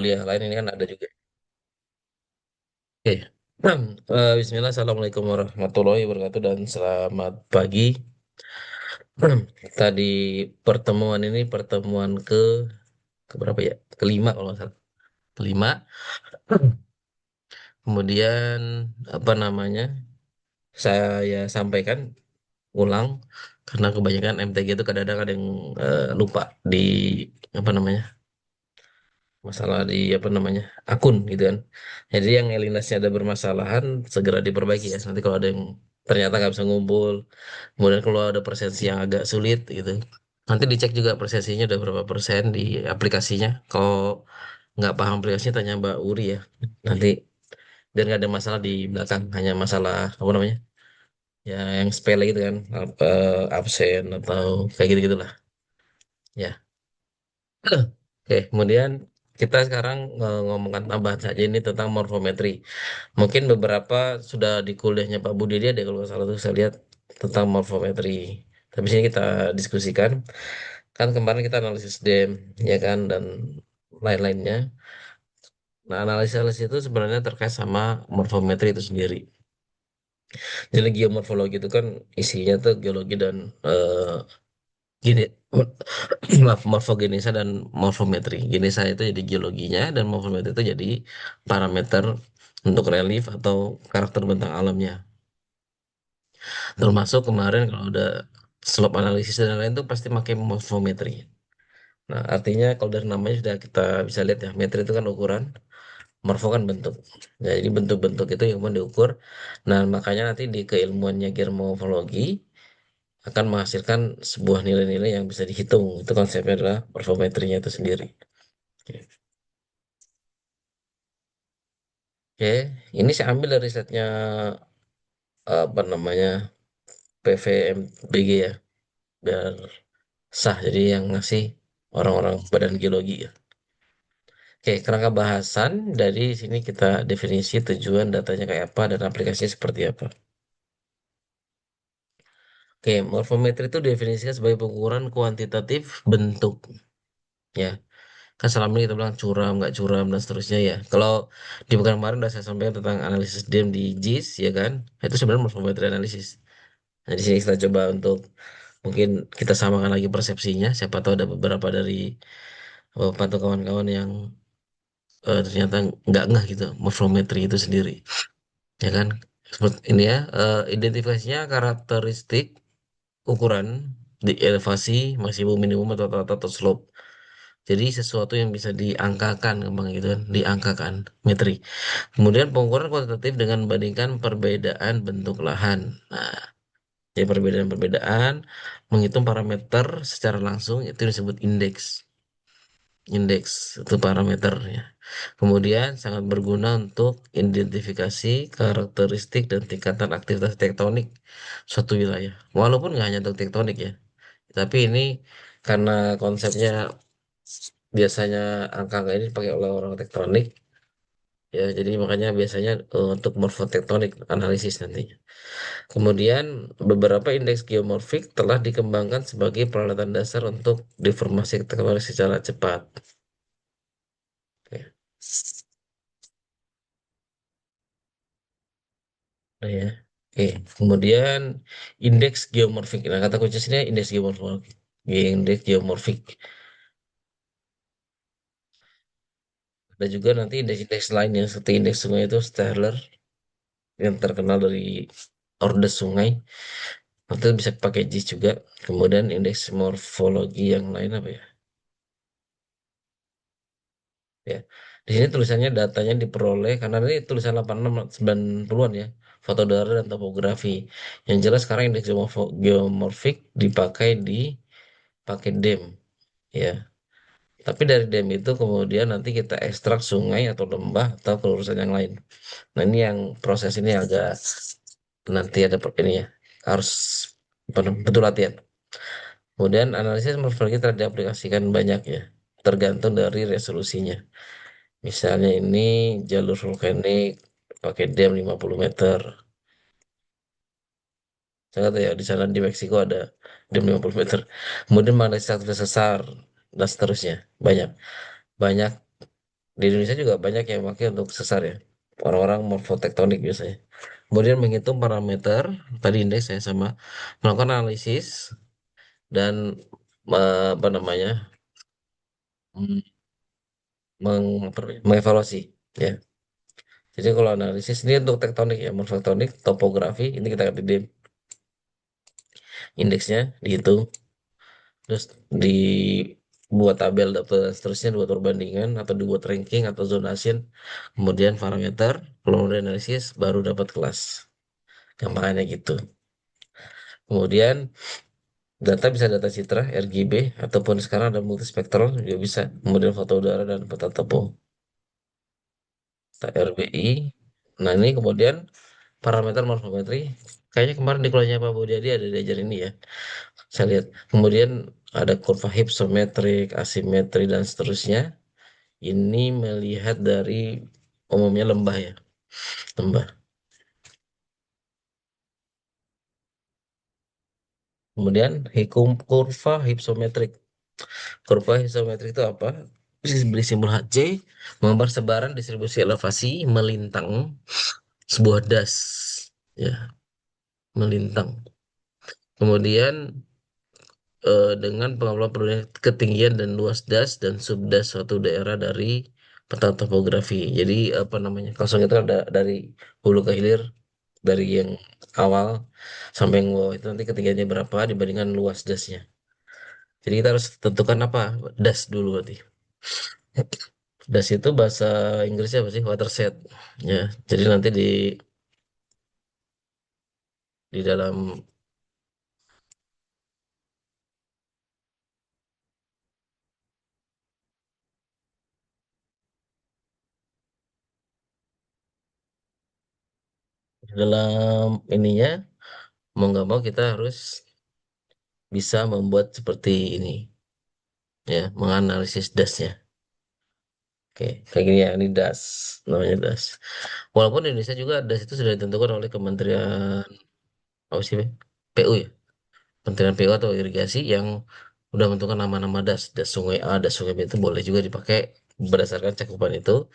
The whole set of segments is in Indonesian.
kuliah lain ini kan ada juga. Oke. Bismillah, Assalamualaikum warahmatullahi wabarakatuh dan selamat pagi. Tadi pertemuan ini pertemuan ke berapa ya? Kelima kalau nggak salah. Kelima. Kemudian apa namanya? Saya sampaikan ulang karena kebanyakan MTG itu kadang-kadang ada yang lupa di apa namanya? Masalah di apa namanya akun gitu kan. Jadi yang Elinasnya ada bermasalahan segera diperbaiki ya. Nanti kalau ada yang ternyata nggak bisa ngumpul, kemudian kalau ada presensi yang agak sulit gitu, nanti dicek juga presensinya udah berapa persen di aplikasinya. Kalau nggak paham aplikasinya tanya Mbak Uri ya. Nanti biar nggak ada masalah di belakang, hanya masalah apa namanya ya yang sepele gitu kan, absen atau kayak gitu gitulah. Ya. Oke, kemudian kita sekarang ngomongkan tambahan saja ini tentang morfometri. Mungkin beberapa sudah di kuliahnya Pak Budi dia deh kalau nggak salah tuh saya lihat tentang morfometri. Tapi sini kita diskusikan. Kan kemarin kita analisis DEM, ya kan, dan lain-lainnya. Nah, analisis itu sebenarnya terkait sama morfometri itu sendiri. Jadi geomorfologi itu kan isinya tuh geologi dan gini, maaf, morfogenesa dan morfometri. Genesa itu jadi geologinya dan morfometri itu jadi parameter untuk relief atau karakter bentang alamnya. Termasuk kemarin kalau udah slope analisis dan lain-lain itu pasti pakai morfometri. Nah, artinya kalau dari namanya sudah kita bisa lihat ya, metri itu kan ukuran, morfo kan bentuk. Nah, jadi bentuk-bentuk itu yang mau diukur. Nah, makanya nanti di keilmuannya geomorfologi akan menghasilkan sebuah nilai-nilai yang bisa dihitung. Itu konsepnya adalah morfometrinya itu sendiri. Oke. Oke, ini saya ambil dari risetnya apa namanya PVMBG ya, biar sah. Jadi yang ngasih orang-orang Badan Geologi ya. Oke, kerangka bahasan dari sini kita definisi tujuan datanya kayak apa dan aplikasinya seperti apa. Oke, morfometri itu definisikan sebagai pengukuran kuantitatif bentuk. Ya, kan selama ini kita bilang curam, nggak curam, dan seterusnya ya. Kalau di pekan kemarin udah saya sampaikan tentang analisis DEM di JIS, ya kan? Itu sebenarnya morfometri analisis. Nah, di sini kita coba untuk mungkin kita samakan lagi persepsinya. Siapa tahu ada beberapa dari pantau kawan-kawan yang ternyata nggak ngeh gitu morfometri itu sendiri, ya kan? Seperti ini ya, identifikasinya karakteristik ukuran di elevasi maksimum minimum atau rata atau slope. Jadi sesuatu yang bisa diangkakan, kembang gitu kan, diangkakan metri. Kemudian pengukuran kuantitatif dengan membandingkan perbedaan bentuk lahan. Nah, jadi perbedaan-perbedaan menghitung parameter secara langsung itu disebut indeks. Indeks itu parameternya. Kemudian sangat berguna untuk identifikasi karakteristik dan tingkatan aktivitas tektonik suatu wilayah. Walaupun nggak hanya untuk tektonik ya, tapi ini karena konsepnya biasanya angka-angka ini dipakai oleh orang tektonik ya, jadi makanya biasanya untuk morfotektonik analisis nantinya. Kemudian beberapa indeks geomorfik telah dikembangkan sebagai peralatan dasar untuk deformasi tektonik secara cepat. Oke. Nah, ya. Oke, kemudian indeks geomorfik. Nah, kata kunci sini indeks geomorfik. Indeks geomorfik. Ada juga nanti indeks-indeks lainnya seperti indeks sungai itu Sterler yang terkenal dari ordes sungai. Itu bisa pakai JIS juga. Kemudian indeks morfologi yang lain apa ya? Ya. Di sini tulisannya datanya diperoleh karena ini tulisan 86 90-an ya. Foto daerah dan topografi. Yang jelas sekarang indeks geomorfik dipakai di pakai DEM ya. Tapi dari DEM itu kemudian nanti kita ekstrak sungai atau lembah atau kelurusan yang lain. Nah, ini yang proses ini agak nanti ada ini ya. Harus betul latihan. Kemudian analisis morfologi telah diaplikasikan banyak ya. Tergantung dari resolusinya. Misalnya ini jalur vulkanik pakai dam 50 meter. Saya kata ya di sana di Meksiko ada dam 50 meter. Kemudian menganalisis aktivitas sesar dan seterusnya. Banyak. Banyak. Di Indonesia juga banyak yang pakai untuk sesar ya. Orang-orang morfotektonik biasanya. Kemudian menghitung parameter, tadi indeks saya sama melakukan analisis dan apa namanya, mm, mengevaluasi. Ya. Jadi kalau analisis ini untuk tektonik ya, morfotektonik, topografi, ini kita akan di indeksnya dihitung, terus dibuat tabel data dan seterusnya, dibuat perbandingan atau dibuat ranking atau zonation, kemudian parameter, kemudian analisis, baru dapat kelas. Gampangannya gitu. Kemudian data bisa data citra, RGB, ataupun sekarang ada multispektral juga bisa. Kemudian foto udara dan peta tepung, RBI. Nah ini kemudian parameter morfometri. Kayaknya kemarin di kelasnya Pak Budiadi ada diajar ini ya. Saya lihat. Kemudian ada kurva hypsometrik, asimetri, dan seterusnya. Ini melihat dari umumnya lembah ya. Lembah. Kemudian kurva hypsometrik. Kurva hypsometrik itu apa? Beri simbol HC, menggambar sebaran distribusi elevasi melintang sebuah das, ya, melintang. Kemudian dengan pengambilan perbandingan ketinggian dan luas das dan subdas suatu daerah dari peta topografi. Jadi apa namanya? Kosong itu ada dari hulu ke hilir, dari yang awal sampai yang bawah itu nanti ketinggiannya berapa dibandingkan luas dasnya. Jadi kita harus tentukan apa das dulu berarti. Das itu bahasa Inggrisnya apa sih? Watershed. Ya, jadi nanti di dalam ininya mau nggak mau kita harus bisa membuat seperti ini, ya, menganalisis dasnya. Oke, kayak gini ya, ini das, namanya das. Walaupun di Indonesia juga das itu sudah ditentukan oleh Kementerian apa sih, Be? PU ya, Kementerian PU atau irigasi yang udah menentukan nama-nama das, das sungai A, das sungai B itu boleh juga dipakai berdasarkan cakupan itu.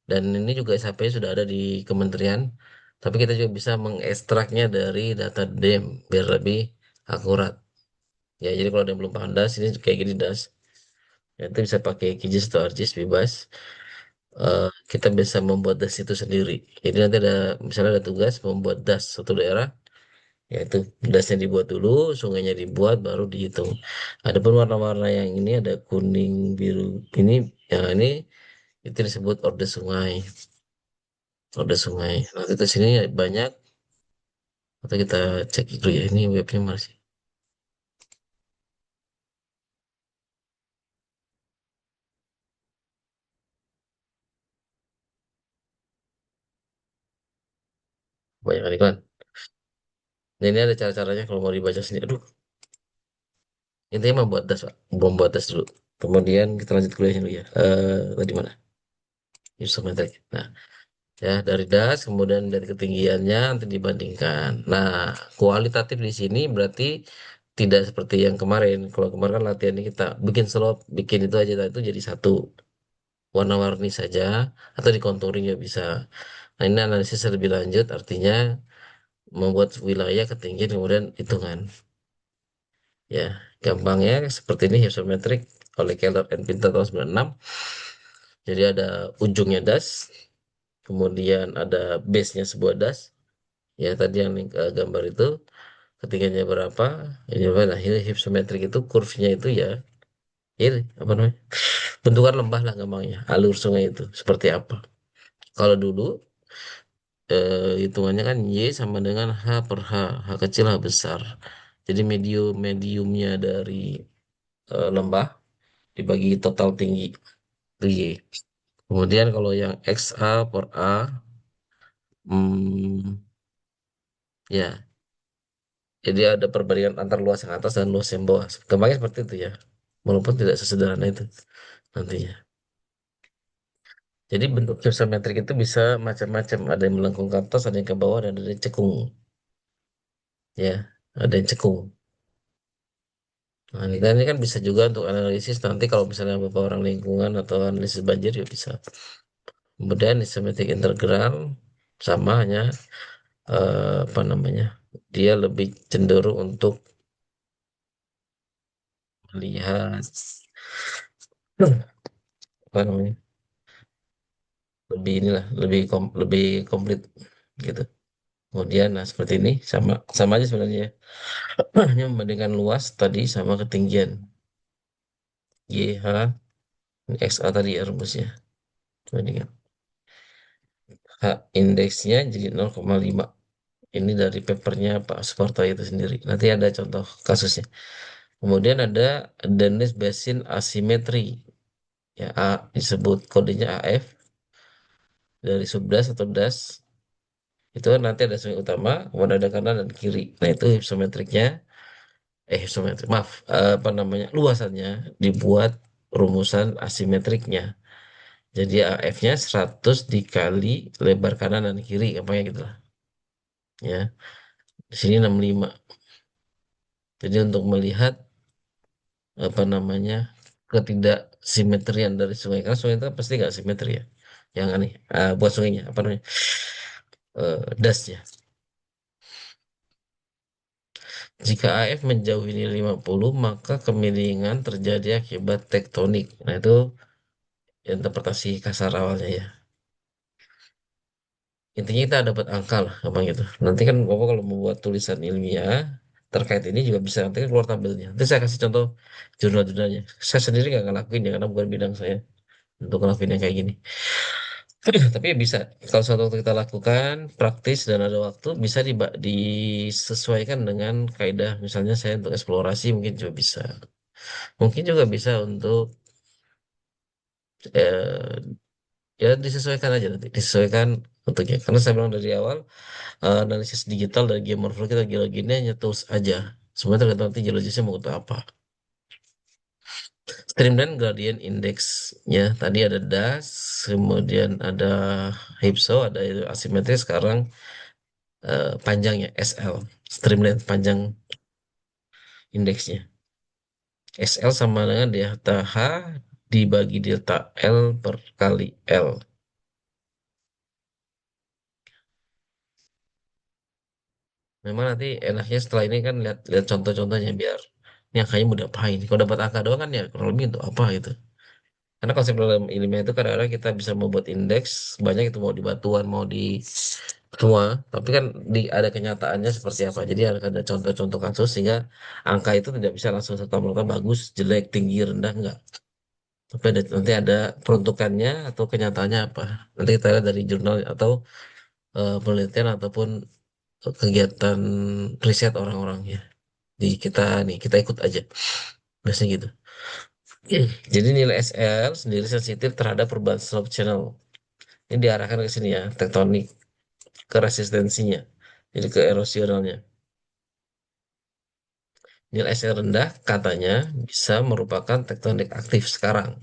Dan ini juga SHP sudah ada di kementerian, tapi kita juga bisa mengekstraknya dari data DEM biar lebih akurat. Ya, jadi kalau ada yang belum paham das, ini kayak gini das. Ya, itu bisa pakai QGIS atau ArcGIS bebas. Kita bisa membuat das itu sendiri. Jadi nanti ada misalnya ada tugas membuat das satu daerah, yaitu dasnya dibuat dulu, sungainya dibuat, baru dihitung. Adapun warna-warna yang ini ada kuning, biru, ini, yang ini itu disebut orde sungai. Orde sungai. Nanti di sini banyak. Atau kita cek dulu ya, ini webnya masih banyak kan iklan. Nah, ini ada cara-caranya kalau mau dibaca sendiri. Aduh, intinya membuat das, Pak. Membuat das dulu. Kemudian kita lanjut kuliahnya dulu ya. Tadi mana? Isometrik. Nah, ya dari das, kemudian dari ketinggiannya nanti dibandingkan. Nah, kualitatif di sini berarti tidak seperti yang kemarin. Kalau kemarin kan latihannya kita bikin slop, bikin itu aja, nah, itu jadi satu warna-warni saja atau di contouring ya bisa. Nah, ini analisis lebih lanjut, artinya membuat wilayah ketinggian kemudian hitungan. Ya, gampangnya seperti ini hypsometric oleh Keller and Pinter tahun 96. Jadi ada ujungnya das, kemudian ada base-nya sebuah das. Ya, tadi yang gambar itu ketinggiannya berapa? Ini apa? Nah, ini hypsometric itu kurvnya itu ya, ini apa namanya? Bentukan lembah lah gampangnya. Alur sungai itu seperti apa? Kalau dulu hitungannya kan Y sama dengan H per H. H kecil H besar. Jadi mediumnya dari lembah dibagi total tinggi itu Y. Kemudian kalau yang XA per A, hmm, ya, jadi ada perbandingan antar luas yang atas dan luas yang bawah. Gampangnya seperti itu ya, walaupun tidak sesederhana itu nantinya. Jadi bentuk isometrik itu bisa macam-macam. Ada yang melengkung ke atas, ada yang ke bawah, dan ada yang cekung. Ya, ada yang cekung. Nah, kita ini kan bisa juga untuk analisis nanti kalau misalnya Bapak orang lingkungan atau analisis banjir ya bisa. Kemudian isometrik integral sama hanya apa namanya? Dia lebih cenderung untuk melihat apa namanya? Lebih inilah, lebih komplit gitu. Kemudian nah seperti ini sama sama aja sebenarnya ya. Hanya membandingkan luas tadi sama ketinggian YH XA tadi ya rumusnya. Bandingkan. H indeksnya jadi 0,5. Ini dari papernya Pak Suparto itu sendiri. Nanti ada contoh kasusnya. Kemudian ada Dennis Basin Asymmetry. Ya, A disebut kodenya AF dari subdas atau das. Itu kan nanti ada sungai utama, kemudian ada kanan dan kiri. Nah, itu hypsometriknya, hypsometrik, maaf, apa namanya, luasannya dibuat rumusan asimetriknya. Jadi AF-nya 100 dikali lebar kanan dan kiri, kayak gitu lah. Ya, di sini 65. Jadi untuk melihat apa namanya ketidaksimetrian dari sungai, karena sungai itu kan pasti nggak simetri ya. Yang aneh, buat sungainya apa namanya, dasnya. Jika AF menjauhi nilai 50, maka kemiringan terjadi akibat tektonik. Nah, itu interpretasi kasar awalnya ya. Intinya kita dapat angka lah, apa gitu. Nanti kan Bapak kalau membuat tulisan ilmiah terkait ini juga bisa nanti kan keluar tabelnya. Nanti saya kasih contoh jurnal-jurnalnya. Saya sendiri nggak ngelakuin ya, karena bukan bidang saya untuk ngelakuin yang kayak gini. Tapi ya bisa. Kalau suatu waktu kita lakukan praktis dan ada waktu, bisa disesuaikan dengan kaidah. Misalnya saya untuk eksplorasi mungkin juga bisa. Mungkin juga bisa untuk eh, ya disesuaikan aja nanti, disesuaikan bentuknya. Karena saya bilang dari awal, analisis digital dan geomorfologi kita geologi ini hanya tools aja. Semuanya tergantung nanti geologisnya mau untuk apa. Streamline gradient indexnya tadi ada DAS, kemudian ada HIPSO, ada itu asimetris. Sekarang panjangnya SL, streamline panjang indeksnya. SL sama dengan delta H dibagi delta L per kali L. Memang nanti enaknya setelah ini kan lihat lihat contoh-contohnya biar ini angkanya mau diapain. Kalau dapat angka doang kan ya kurang lebih untuk apa gitu. Karena konsep dalam ilmiah itu kadang-kadang kita bisa membuat indeks banyak itu mau di batuan mau di semua, tapi kan ada kenyataannya seperti apa. Jadi ada contoh-contoh kasus sehingga angka itu tidak bisa langsung serta merta bagus, jelek, tinggi, rendah enggak. Tapi nanti ada peruntukannya atau kenyataannya apa. Nanti kita lihat dari jurnal atau penelitian ataupun kegiatan riset orang-orang ya. Di kita nih kita ikut aja biasanya gitu. Jadi nilai SL sendiri sensitif terhadap perubahan slope channel. Ini diarahkan ke sini ya, tektonik, ke resistensinya, jadi ke erosionalnya. Nilai SL rendah katanya bisa merupakan tektonik aktif sekarang.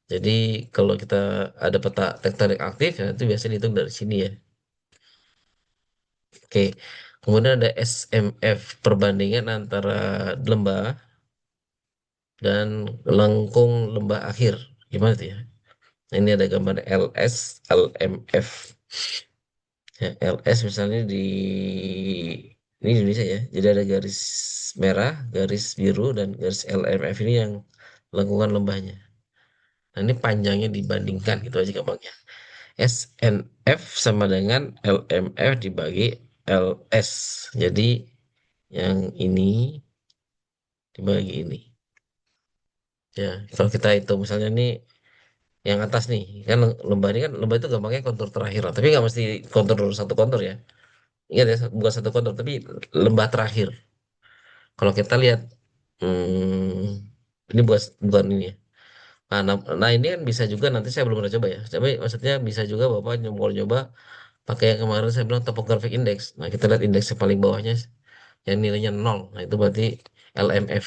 Jadi kalau kita ada peta tektonik aktif ya itu biasanya dihitung dari sini ya. Oke. Kemudian ada SMF perbandingan antara lembah dan lengkung lembah akhir. Gimana tuh ya? Nah, ini ada gambar LS, LMF. Ya, LS misalnya ini Indonesia ya. Jadi ada garis merah, garis biru, dan garis LMF ini yang lengkungan lembahnya. Nah, ini panjangnya dibandingkan gitu aja gampangnya. SNF sama dengan LMF dibagi LS. Jadi yang ini dibagi ini. Ya, kalau kita hitung misalnya ini yang atas nih, kan lembah ini kan lembah itu gampangnya kontur terakhir, tapi nggak mesti kontur satu kontur ya. Ingat ya, bukan satu kontur, tapi lembah terakhir. Kalau kita lihat, ini bukan ini ya. Nah, ini kan bisa juga nanti saya belum pernah coba ya. Tapi maksudnya bisa juga Bapak nyoba pakai yang kemarin saya bilang topographic index. Nah, kita lihat indeks yang paling bawahnya yang nilainya 0. Nah, itu berarti LMF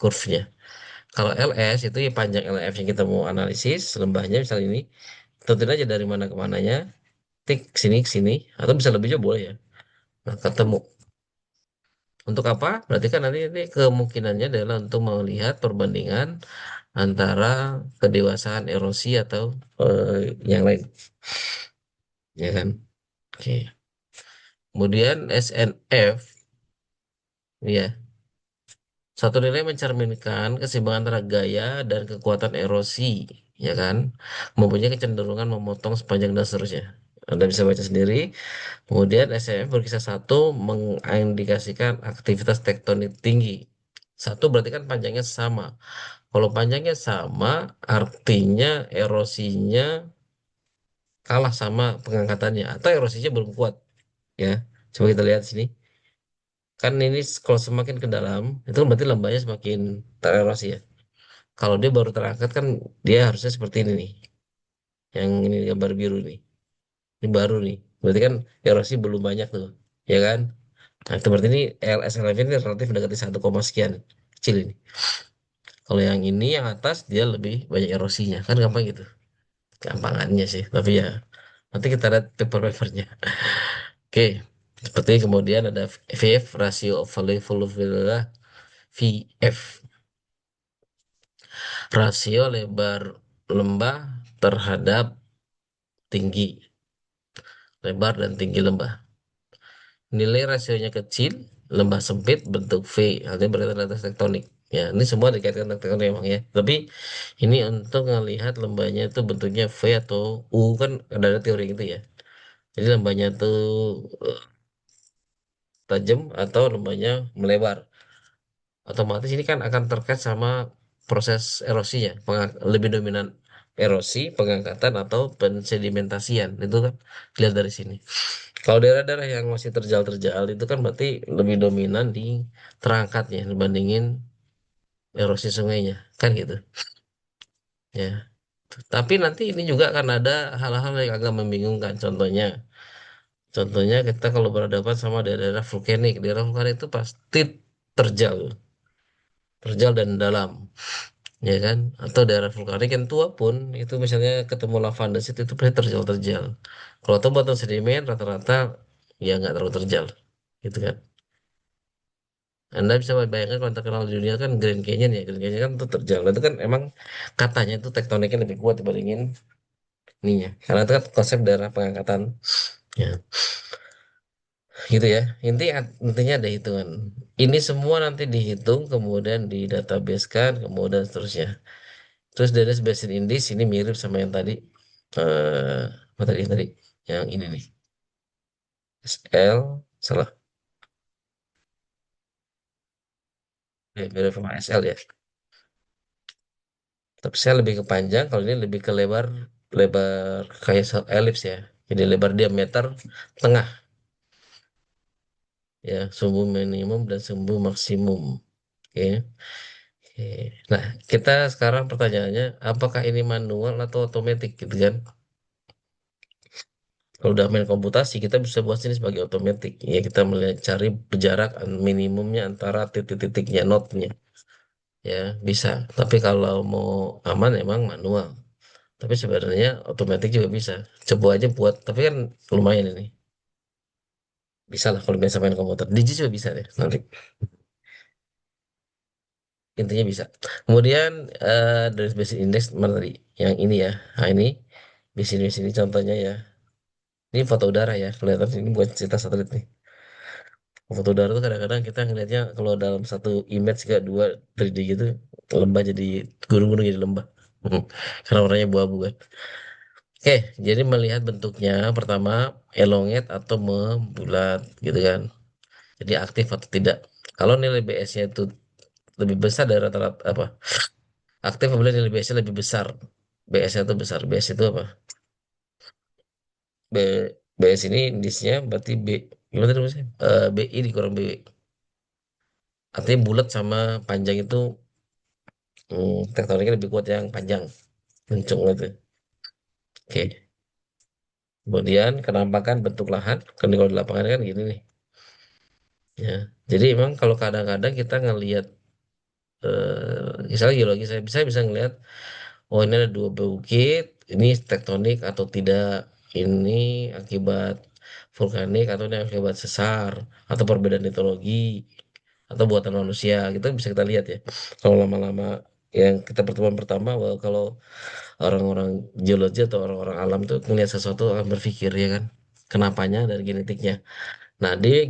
curve-nya. Kalau LS itu ya panjang LF yang kita mau analisis lembahnya misalnya ini. Tentuin aja dari mana ke mananya, tik sini ke sini, atau bisa lebih juga boleh ya. Nah, ketemu. Untuk apa? Berarti kan nanti ini kemungkinannya adalah untuk melihat perbandingan antara kedewasaan erosi atau yang lain, ya kan? Oke. Kemudian SNF, ya, satu nilai mencerminkan keseimbangan antara gaya dan kekuatan erosi, ya kan? Mempunyai kecenderungan memotong sepanjang dan seterusnya. Anda bisa baca sendiri. Kemudian SNF berkisar satu mengindikasikan aktivitas tektonik tinggi. Satu berarti kan panjangnya sama. Kalau panjangnya sama, artinya erosinya kalah sama pengangkatannya atau erosinya belum kuat, ya. Coba kita lihat sini. Kan ini kalau semakin ke dalam, itu kan berarti lembahnya semakin tererosi ya. Kalau dia baru terangkat kan dia harusnya seperti ini nih. Yang ini gambar biru nih. Ini baru nih. Berarti kan erosi belum banyak tuh, ya kan? Nah, itu berarti ini LSLF ini relatif mendekati 1, sekian. Kecil ini. Kalau yang ini yang atas dia lebih banyak erosinya. Kan gampang gitu. Gampangannya sih. Tapi ya nanti kita lihat paper-papernya. Oke. Seperti kemudian ada VF, rasio of volume VF. Rasio lebar lembah terhadap tinggi lebar dan tinggi lembah. Nilai rasionya kecil, lembah sempit, bentuk V, artinya berkaitan dengan tektonik. Ya, ini semua dikaitkan dengan tektonik emang ya. Tapi ini untuk melihat lembahnya itu bentuknya V atau U kan ada teori gitu ya. Jadi lembahnya itu eh, tajam atau lembahnya melebar. Otomatis ini kan akan terkait sama proses erosinya, lebih dominan erosi, pengangkatan atau pensedimentasian. Itu kan lihat dari sini. Kalau daerah-daerah yang masih terjal-terjal itu kan berarti lebih dominan di terangkatnya dibandingin erosi sungainya, kan gitu. Ya. Tapi nanti ini juga akan ada hal-hal yang agak membingungkan. Contohnya kita kalau berhadapan sama daerah vulkanik itu pasti terjal, terjal dan dalam, ya kan? Atau daerah vulkanik yang tua pun itu misalnya ketemu lava andesit itu pasti terjal-terjal. Kalau itu batu sedimen rata-rata ya nggak terlalu terjal, gitu kan? Anda bisa bayangkan kalau terkenal di dunia kan Grand Canyon ya. Grand Canyon kan itu terjal. Itu kan emang katanya itu tektoniknya lebih kuat dibandingin ininya. Karena itu kan konsep daerah pengangkatan. Ya, gitu ya. Intinya ada hitungan. Ini semua nanti dihitung, kemudian didatabasekan, kemudian seterusnya. Terus dari Basin Index ini mirip sama yang tadi. Apa tadi? Yang ini nih. SL, salah. Ya, mirip sama SL ya. Tapi saya lebih ke panjang, kalau ini lebih ke lebar, lebar kayak elips ya. Jadi lebar diameter tengah ya, sumbu minimum dan sumbu maksimum. Oke. Oke. Nah, kita sekarang pertanyaannya, apakah ini manual atau otomatis gitu kan? Kalau udah main komputasi, kita bisa buat ini sebagai otomatis. Ya, kita melihat cari jarak minimumnya antara titik-titiknya, node-nya. Ya, bisa. Tapi kalau mau aman, emang manual. Tapi sebenarnya otomatis juga bisa. Coba aja buat, tapi kan lumayan ini. Bisa lah kalau biasa main komputer. Digi juga bisa deh nanti. Intinya bisa. Kemudian dari basic index mana tadi? Yang ini ya. Nah ini di sini contohnya ya. Ini foto udara ya. Kelihatan ini buat cerita satelit nih. Foto udara tuh kadang-kadang kita ngelihatnya kalau dalam satu image kayak dua 3D gitu, lembah jadi gunung-gunung jadi lembah. Hmm. Karena warnanya bu-abu kan. Oke, jadi melihat bentuknya pertama elongate atau membulat gitu kan. Jadi aktif atau tidak. Kalau nilai BS-nya itu lebih besar dari rata-rata apa? Aktif apabila nilai BS-nya lebih besar. BS-nya itu besar. BS itu apa? B, BS ini indisnya berarti B. Gimana tadi maksudnya? BI dikurang BW. Artinya bulat sama panjang itu tektoniknya lebih kuat yang panjang. Mencung itu. Oke. Kemudian kenampakan bentuk lahan. Kan kalau di lapangan kan gini nih. Ya. Jadi emang kalau kadang-kadang kita ngelihat misalnya geologi saya bisa ngelihat oh ini ada dua bukit, ini tektonik atau tidak, ini akibat vulkanik atau ini akibat sesar atau perbedaan litologi. atau buatan manusia gitu bisa kita lihat ya. Kalau lama-lama yang kita pertemuan pertama, bahwa kalau orang-orang geologi atau orang-orang alam tuh melihat sesuatu akan berpikir ya kan, kenapanya dan genetiknya. Nah, di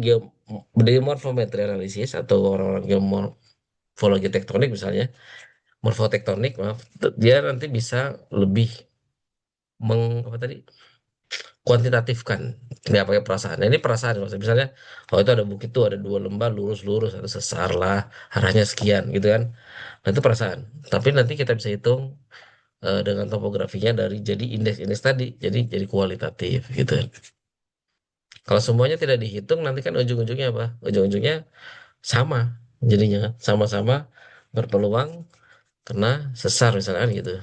morfometri analisis atau orang-orang geomorfologi tektonik misalnya, morfotektonik maaf, dia nanti bisa lebih apa tadi, kuantitatifkan, nggak pakai perasaan. Nah, ini perasaan maksudnya, misalnya oh itu ada bukit tuh ada dua lembah lurus-lurus ada sesar lah arahnya sekian gitu kan. Nah itu perasaan, tapi nanti kita bisa hitung dengan topografinya dari jadi indeks-indeks tadi, jadi kualitatif gitu kan. Kalau semuanya tidak dihitung nanti kan ujung-ujungnya apa, ujung-ujungnya sama, jadinya kan sama-sama berpeluang kena sesar misalkan gitu.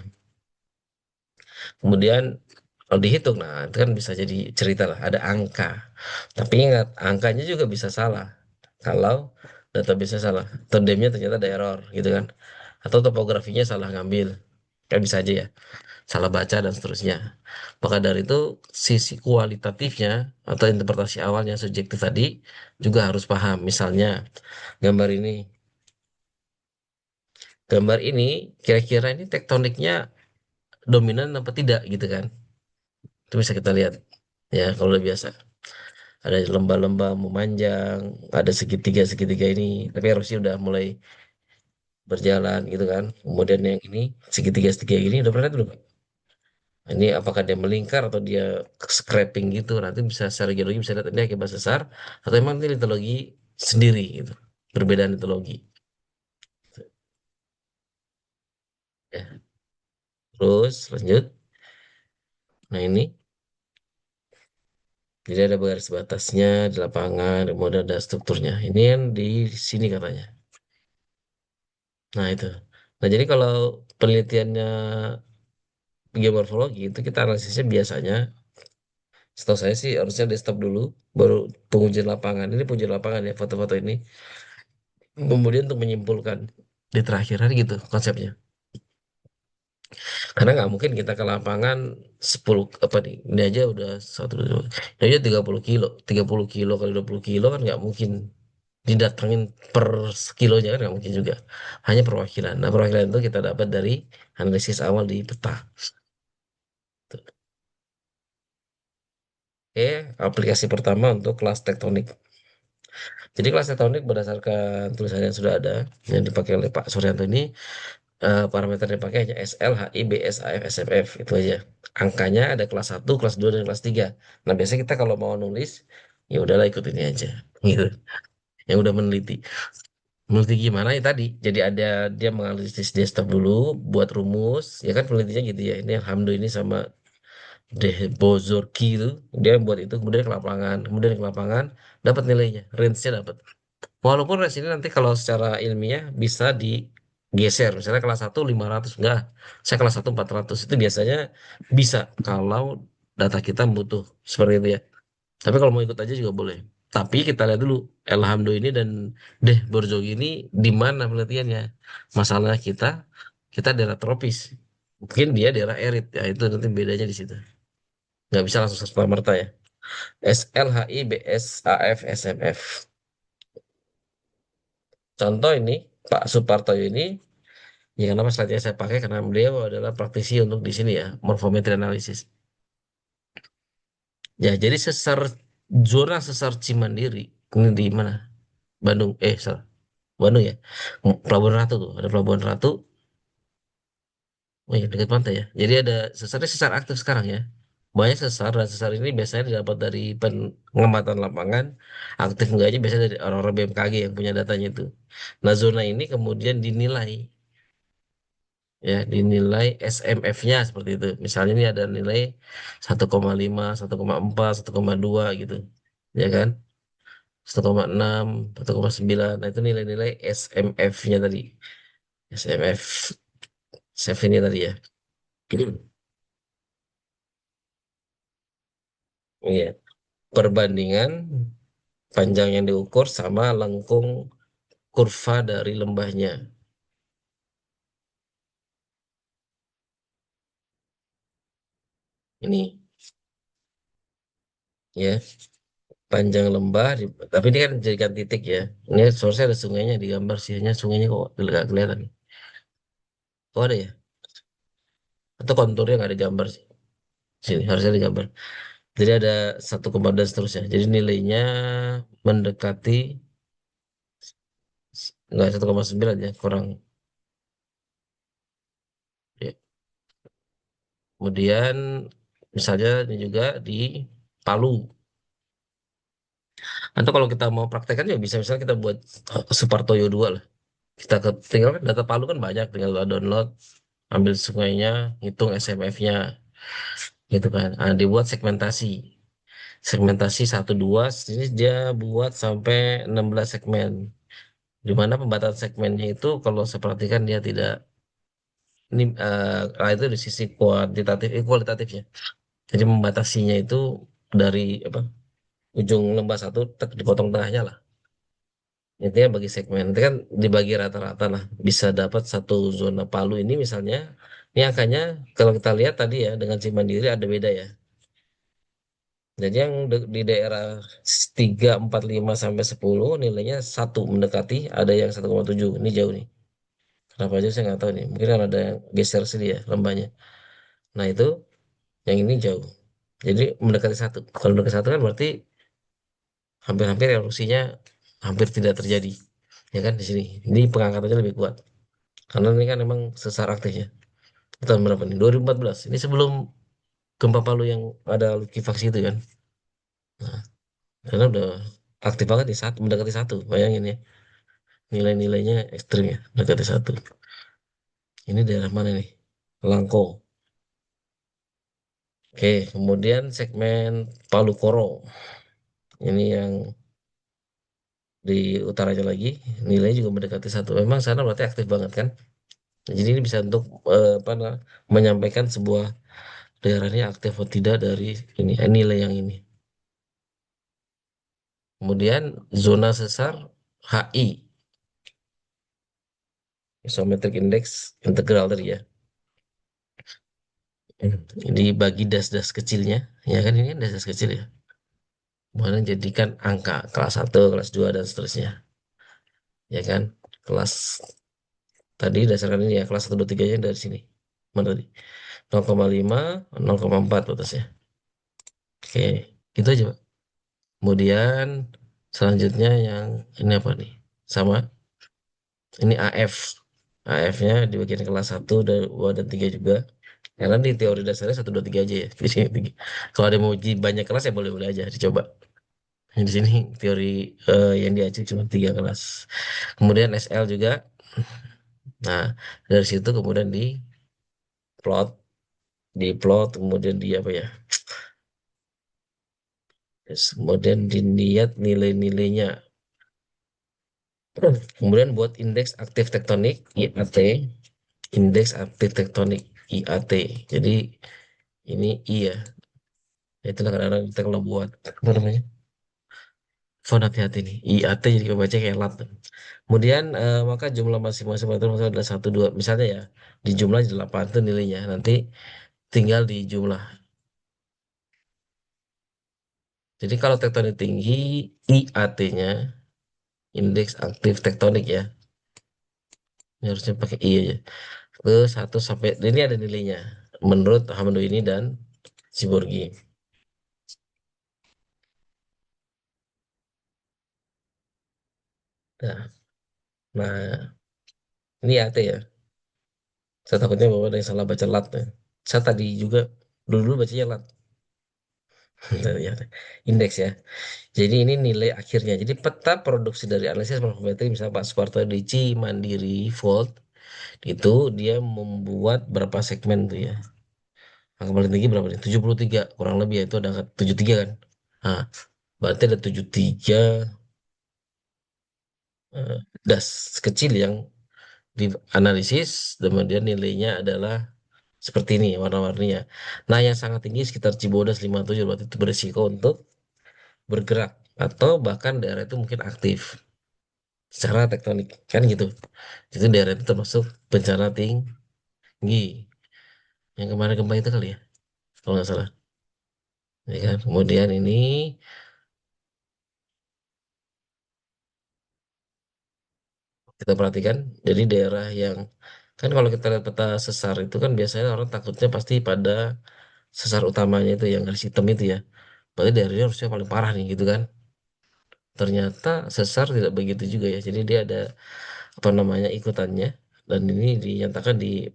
Kemudian kalau dihitung, nah itu kan bisa jadi cerita lah, ada angka. Tapi ingat, angkanya juga bisa salah. Kalau database-nya salah, atau DEM-nya ternyata ada error gitu kan. Atau topografinya salah ngambil, kan bisa aja ya, salah baca dan seterusnya. Maka dari itu, sisi kualitatifnya atau interpretasi awalnya subjektif tadi juga harus paham. Misalnya, gambar ini, gambar ini kira-kira ini tektoniknya dominan apa tidak gitu kan. Itu bisa kita lihat. Ya, kalau udah biasa. Ada lembah-lembah memanjang, ada segitiga-segitiga ini, tapi erupsi udah mulai berjalan gitu kan. Kemudian yang ini segitiga-segitiga ini udah pernah lihat belum? Ini apakah dia melingkar atau dia scraping gitu? Nanti bisa secara geologi bisa lihat ini akibat sesar atau emang ini litologi sendiri gitu. Perbedaan litologi. Ya. Terus lanjut. Nah ini jadi ada garis batasnya di lapangan, kemudian ada strukturnya. Ini yang di sini katanya. Nah itu. Nah jadi kalau penelitiannya geomorfologi itu kita analisisnya biasanya, setahu saya sih harusnya di stop dulu, baru pengujian lapangan. Ini pengujian lapangan ya, foto-foto ini. Kemudian untuk menyimpulkan di terakhir hari gitu konsepnya. Karena nggak mungkin kita ke lapangan 10 apa nih, ini aja udah satu dua, ini aja 30 kilo, 30 kilo kali 20 kilo kan nggak mungkin didatengin per kilonya kan nggak mungkin juga. Hanya perwakilan. Nah perwakilan itu kita dapat dari analisis awal di peta. Oke, aplikasi pertama untuk kelas tektonik. Jadi kelas tektonik berdasarkan tulisan yang sudah ada yang dipakai oleh Pak Suryanto ini, parameter yang dipakai hanya SL, HI, BS, AF, SMF itu aja. Angkanya ada kelas satu, kelas 2 dan kelas 3. Nah, biasanya kita kalau mau nulis ya udahlah ikut ini aja gitu. Yang udah meneliti. Meneliti gimana ya tadi. Jadi ada dia menganalisis desktop dulu buat rumus, ya kan penelitinya gitu ya. Ini Alhamdulillah ini sama Bozorki itu dia buat itu kemudian ke lapangan dapat nilainya, range-nya dapat. Walaupun range ini nanti kalau secara ilmiah bisa digeser, misalnya kelas satu 500 enggak, saya kelas satu 400 itu biasanya bisa kalau data kita butuh seperti itu ya. Tapi kalau mau ikut aja juga boleh. Tapi kita lihat dulu Elhamdo ini dan Borjogi ini di mana penelitiannya. Masalahnya kita daerah tropis. Mungkin dia daerah erit ya, itu nanti bedanya di situ. Nggak bisa langsung serta merta ya. SLHI BSAF SMF. Contoh ini Pak Suparto ini, ya kenapa slide-nya saya pakai karena beliau adalah praktisi untuk di sini ya, morfometri analisis. Ya, jadi zona sesar Cimandiri ini di mana? Bandung, salah. Bandung ya. Pelabuhan Ratu tuh, ada Pelabuhan Ratu. Oh ya, dekat pantai ya. Jadi ada sesarnya sesar aktif sekarang ya. Banyak sesar dan sesar ini biasanya didapat dari pengamatan lapangan. Aktif enggaknya biasanya dari orang-orang BMKG yang punya datanya itu. Nah, zona ini kemudian dinilai ya, dinilai SMF-nya seperti itu. Misalnya ini ada nilai 1,5, 1,4, 1,2 gitu. Ya kan? 1,6, 1,9. Nah, itu nilai-nilai SMF-nya tadi. SMF, SMF ini tadi ya. Iya. Perbandingan panjang yang diukur sama lengkung kurva dari lembahnya. Ini ya. panjang lembah, tapi ini kan jadikan titik ya. Ini source ada sungainya di gambar sih, hanya sungainya kok nggak kelihatan. Oh ada ya? Atau konturnya nggak ada gambar sih. Sini harusnya ada gambar. Jadi ada 1, dan seterusnya. Jadi nilainya mendekati nggak 1,9 ya, kurang. Ya. Kemudian misalnya ini juga di Palu. Atau kalau kita mau praktekkan ya bisa misalnya kita buat Supartoyo 2 lah. Kita tinggal kan data Palu kan banyak, tinggal download, ambil sungainya, hitung SMF-nya gitu kan. Nah, dibuat segmentasi. Segmentasi 1, 2, ini dia buat sampai 16 segmen. Di mana pembatasan segmennya itu kalau saya perhatikan dia tidak ini itu di sisi kuantitatif, kualitatifnya. Jadi membatasinya itu dari apa ujung lembah satu dipotong tengahnya lah. Intinya bagi segmen itu kan dibagi rata-rata lah bisa dapat satu zona Palu ini misalnya. Ini angkanya kalau kita lihat tadi ya dengan Cimandiri ada beda ya. Jadi yang di daerah 3, 4, 5 sampai 10 nilainya 1 mendekati, ada yang 1,7. Ini jauh nih. Kenapa aja saya nggak tahu nih. Mungkin kan ada yang geser sini ya lembahnya. Nah itu yang ini jauh. Jadi mendekati 1. Kalau mendekati 1 kan berarti hampir-hampir erupsinya hampir tidak terjadi. Ya kan di sini. Ini pengangkatannya lebih kuat. Karena ini kan memang sesar aktifnya. Tahun berapa nih? 2014. Ini sebelum gempa Palu yang ada likuifaksi itu kan. Nah, karena udah aktif banget di satu, mendekati 1. Bayangin ya. Nilai-nilainya ekstrim ya. Mendekati 1. Ini daerah mana nih? Langko. Oke, kemudian segmen Palu Koro. Ini yang di utaranya lagi. Nilainya juga mendekati 1. Memang sana berarti aktif banget kan? Jadi ini bisa untuk apa menyampaikan sebuah daerah ini aktif atau tidak dari ini nilai yang ini. Kemudian zona sesar HI, isometric index integral tadi ya. Dibagi das-das kecilnya, ya kan ini kan das-das kecil ya. Mana jadikan angka kelas 1, kelas 2 dan seterusnya. Ya kan? Kelas tadi dasarkan ini ya, kelas 1, 2, 3 nya dari sini. Mana tadi? 0,5, 0,4 batasnya. Oke, gitu aja, Pak. Kemudian selanjutnya yang ini apa nih? Sama, ini AF. AF-nya di bagian kelas 1, 2, dan 3 juga. Karena di teori dasarnya 1, 2, 3 aja ya. Di sini tiga. Kalau ada mau uji banyak kelas ya boleh-boleh aja dicoba. Di sini teori yang diacu cuma 3 kelas. Kemudian SL juga. Nah, dari situ kemudian plot, di plot, kemudian di apa ya? Kemudian dilihat nilai-nilainya. Kemudian buat indeks aktif tektonik IAT, indeks aktif tektonik IAT. Jadi ini I ya. Itulah kadang-kadang kita kalau buat apa namanya? Font hati-hati nih. IAT jadi kebaca kayak lat. Kemudian maka jumlah masing-masing itu maksudnya adalah 1, 2. Misalnya ya di jumlah 8 itu nilainya. Nanti tinggal di jumlah. Jadi kalau tektonik tinggi, IAT-nya, indeks aktif tektonik ya. Ini harusnya pakai I aja. Ke 1 sampai, ini ada nilainya. Menurut Hamdo ini dan Siborgi. Nah, nah, ini IAT ya. Saya takutnya bahwa ada yang salah baca lat ya. Saya tadi juga dulu bacanya lat. Ya, indeks ya. Jadi ini nilai akhirnya. Jadi peta produksi dari analisis morfometri misalnya Pak Suparto di Mandiri Volt itu dia membuat berapa segmen tuh ya. Angka paling tinggi berapa nih? 73 kurang lebih ya itu ada angka 73 kan. Nah, berarti ada 73 eh, das kecil yang dianalisis kemudian nilainya adalah seperti ini warna-warninya. Nah, yang sangat tinggi sekitar Cibodas 57 berarti itu berisiko untuk bergerak atau bahkan daerah itu mungkin aktif secara tektonik kan gitu. Itu daerah itu termasuk bencana tinggi. Yang kemarin gempa itu kali ya, kalau nggak salah. Ya kan? Kemudian ini Kita perhatikan, jadi daerah yang kan kalau kita lihat peta sesar itu kan biasanya orang takutnya pasti pada sesar utamanya itu yang garis hitam itu ya. Berarti daerahnya harusnya paling parah nih gitu kan. Ternyata sesar tidak begitu juga ya. Jadi dia ada apa namanya ikutannya dan ini dinyatakan di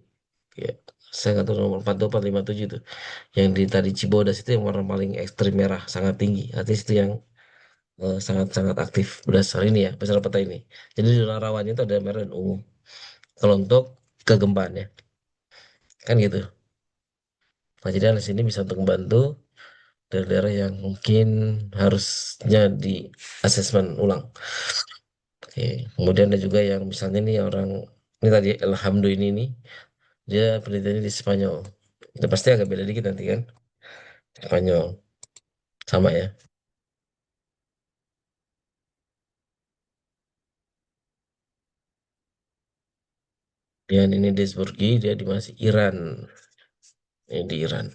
ya, saya nggak tahu nomor 42 457 itu yang di tadi Cibodas itu yang warna paling ekstrim merah sangat tinggi. Artinya itu yang sangat-sangat aktif berdasar ini ya, berdasar peta ini. Jadi di zona rawannya itu ada merah dan ungu. Kalau untuk kegempaan ya, kan gitu. Nah, jadi analisis ini bisa untuk membantu daerah-daerah yang mungkin harusnya di asesmen ulang. Oke, kemudian ada juga yang misalnya nih orang ini tadi Elhamdo ini nih, dia penelitiannya di Spanyol. Itu pasti agak beda dikit nanti kan, Spanyol sama ya. Dan ini Desburgi dia di masih Iran, ini di Iran.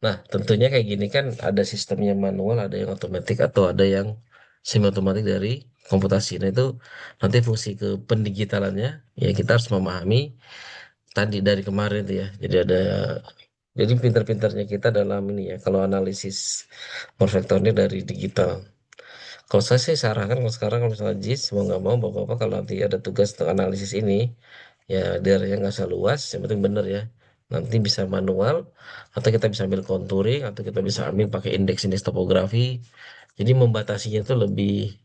Nah, tentunya kayak gini kan ada sistemnya manual, ada yang otomatis atau ada yang semi otomatis dari komputasi. Nah, itu nanti fungsi ke pendigitalannya ya kita harus memahami tadi dari kemarin tuh ya. Jadi pintar-pintarnya kita dalam ini ya. Kalau analisis perfaktornya dari digital. Kalau saya sih sarankan kalau sekarang kalau misalnya JIS mau nggak mau bapak-bapak kalau nanti ada tugas untuk analisis ini ya daerahnya nggak usah luas, yang penting bener ya. Nanti bisa manual atau kita bisa ambil contouring atau kita bisa ambil pakai indeks-indeks topografi. Jadi membatasinya itu lebih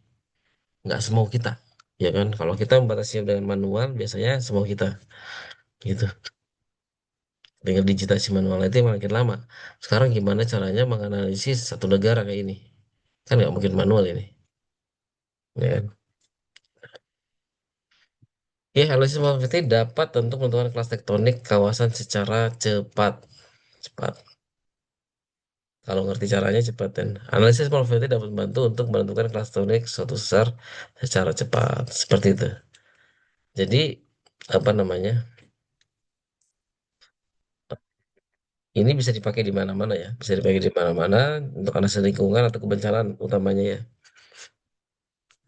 nggak semau kita, ya kan? Kalau kita membatasinya dengan manual biasanya semau kita gitu. Dengan digitasi manual itu yang makin lama. Sekarang gimana caranya menganalisis satu negara kayak ini? Kan nggak mungkin manual ini, ya kan? Ya, analisis probability dapat untuk menentukan kelas tektonik kawasan secara cepat. Cepat. Kalau ngerti caranya cepat dan analisis probability dapat membantu untuk menentukan kelas tektonik suatu sesar secara cepat. Seperti itu. Jadi apa namanya? Ini bisa dipakai di mana-mana ya. Bisa dipakai di mana-mana untuk analisis lingkungan atau kebencanaan utamanya ya.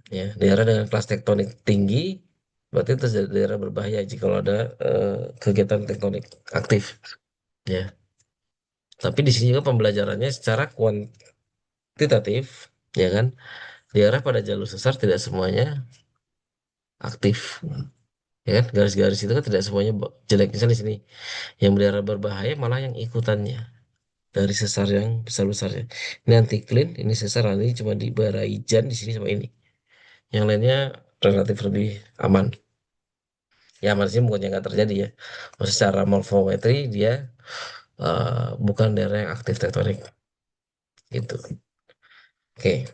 Ya, daerah dengan kelas tektonik tinggi berarti itu daerah berbahaya jika ada kegiatan tektonik aktif. Ya. Tapi di sini juga pembelajarannya secara kuantitatif, ya kan? Daerah pada jalur sesar tidak semuanya aktif, ya kan? Garis-garis itu kan tidak semuanya jelek. Misalnya di sini, yang daerah berbahaya malah yang ikutannya dari sesar yang besar-besarnya. Ini anti clean, ini sesar, nah, ini cuma di Baraijan di sini sama ini. Yang lainnya relatif lebih aman. Ya, aman sih bukannya nggak terjadi ya. Maksudnya secara morfometri dia bukan daerah yang aktif tektonik gitu. Oke,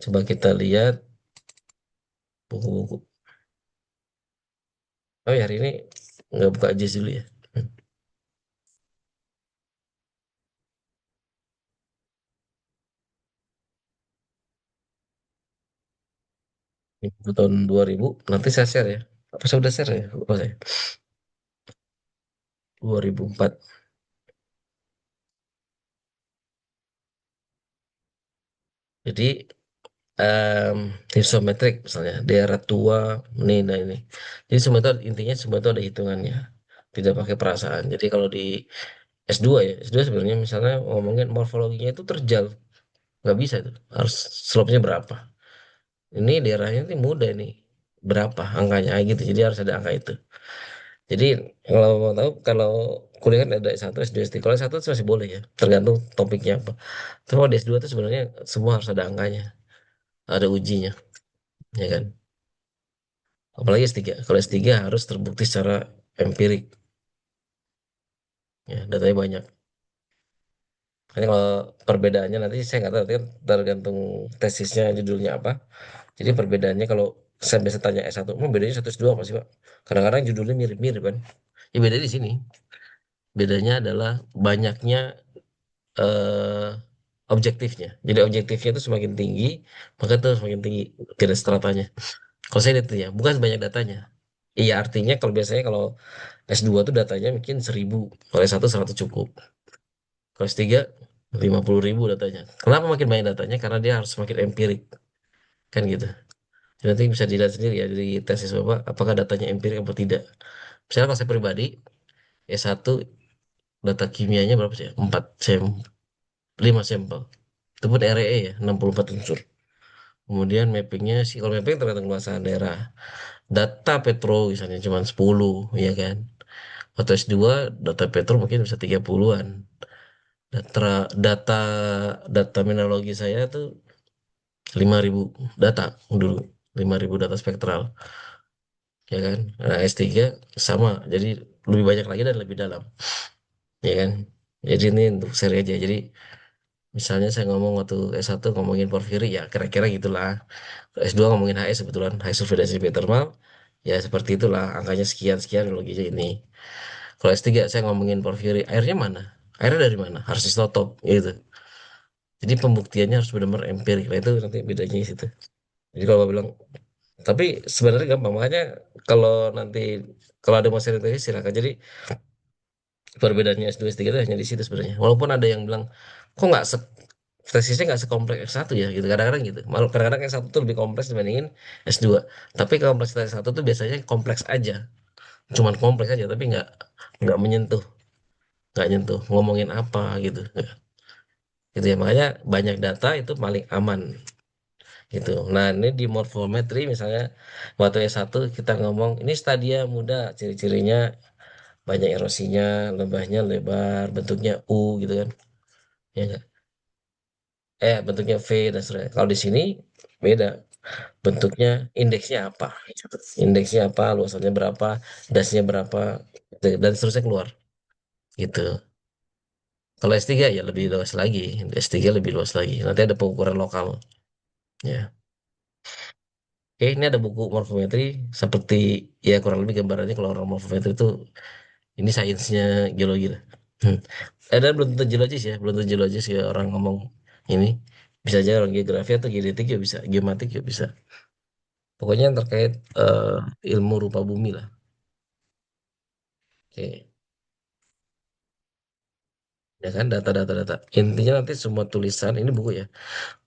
coba kita lihat buku-buku. Oh ya, hari ini nggak buka JIS dulu ya. Ini tahun 2000 nanti saya share ya. Apa saya udah share ya? Lupa saya. 2004. Jadi em histometrik misalnya daerah tua nih nah ini. Jadi semua itu intinya semua itu ada hitungannya. Tidak pakai perasaan. Jadi kalau di S2 ya, S2 sebenarnya misalnya ngomongin morfologinya itu terjal. Nggak bisa itu. Harus slope-nya berapa. Ini daerahnya ini mudah nih. Berapa angkanya gitu. Jadi harus ada angka itu. Jadi kalau mau tahu kalau kuliah kan ada S1, S2, S3. Kalau S1 itu masih boleh ya, tergantung topiknya apa. Tapi kalau di S2 itu sebenarnya semua harus ada angkanya, ada ujinya, ya kan? Apalagi S3. Kalau S3 harus terbukti secara empirik, ya, datanya banyak. Makanya kalau perbedaannya nanti saya nggak tahu, nanti kan tergantung tesisnya judulnya apa. Jadi perbedaannya kalau saya biasa tanya S1, bedanya satu S2 apa sih Pak? Kadang-kadang judulnya mirip-mirip kan. Ya beda di sini. Bedanya adalah banyaknya eh, objektifnya. Jadi objektifnya itu semakin tinggi, maka itu semakin tinggi garis stratanya. Kalau saya lihat itu ya, bukan banyak datanya. Iya artinya kalau biasanya kalau S2 tuh datanya mungkin 1000, kalau S1 100 cukup. Kalau S3 50.000 datanya. Kenapa makin banyak datanya? Karena dia harus semakin empirik, kan gitu. Nanti bisa dilihat sendiri ya dari tesis Bapak, apakah datanya empirik atau tidak. Misalnya kalau saya pribadi, S1 data kimianya berapa sih? 4 5 sampel. Itu pun REE ya, 64 unsur. Kemudian mappingnya sih, kalau mapping tergantung luasan daerah. Data Petro misalnya cuma 10, ya kan. Atau S2, data Petro mungkin bisa 30-an. Data data mineralogi saya tuh 5.000 data dulu. 5.000 data spektral, ya kan. Nah, S3 sama, jadi lebih banyak lagi dan lebih dalam, ya kan. Jadi ini untuk seri aja. Jadi misalnya saya ngomong waktu S1 ngomongin porfiri, ya kira-kira gitulah. S2 ngomongin HS, kebetulan high sulfur density thermal, ya seperti itulah, angkanya sekian-sekian loginya ini. Kalau S3 saya ngomongin porfiri, airnya mana? Airnya dari mana? Harus isotop gitu. Jadi pembuktiannya harus benar-benar empirik. Nah, itu nanti bedanya di situ. Jadi kalau bilang, tapi sebenarnya gampang. Makanya kalau nanti kalau ada masalah itu silakan. Jadi perbedaannya S2 S3 itu hanya di situ sebenarnya. Walaupun ada yang bilang, kok nggak tesisnya nggak sekompleks S1 ya gitu. Kadang-kadang gitu. Malah kadang-kadang S1 tuh lebih kompleks dibandingin S2. Tapi kompleksitas S1 tuh biasanya kompleks aja. Cuman kompleks aja tapi nggak menyentuh, nggak nyentuh ngomongin apa gitu. Gitu ya. Makanya banyak data itu paling aman gitu. Nah, ini di morfometri misalnya waktu S1 kita ngomong ini stadia muda, ciri-cirinya banyak erosinya, lembahnya lebar, bentuknya U gitu kan. Ya nggak? Bentuknya V dan seterusnya. Kalau di sini beda. Bentuknya indeksnya apa? Indeksnya apa, luasannya berapa, dasnya berapa, gitu. Dan seterusnya keluar gitu. Kalau S3 ya lebih luas lagi. S3 lebih luas lagi. Nanti ada pengukuran lokal. Ya. Oke, ini ada buku morfometri seperti ya kurang lebih gambarannya kalau orang morfometri itu ini sainsnya geologi lah. Hmm. Dan belum tentu geologis ya, belum tentu geologis ya orang ngomong ini. Bisa aja orang geografi atau geodetik juga bisa, geomatik juga bisa. Pokoknya yang terkait ilmu rupa bumi lah. Oke, ya kan data. Intinya nanti semua tulisan ini buku ya.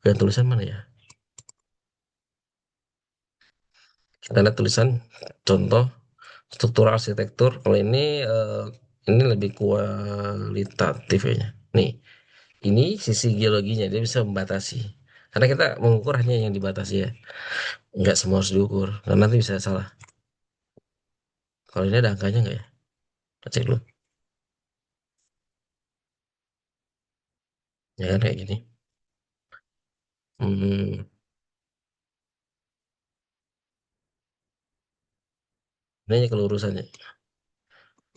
Dan tulisan mana ya? Kita lihat tulisan contoh struktur arsitektur. Kalau ini lebih kualitatif ya. Nih, ini sisi geologinya dia bisa membatasi. Karena kita mengukur hanya yang dibatasi ya. Nggak semua harus diukur. Karena nanti bisa salah. Kalau ini ada angkanya nggak ya? Kita cek dulu. Ya kan kayak gini. Hmm, ini hanya kelurusannya.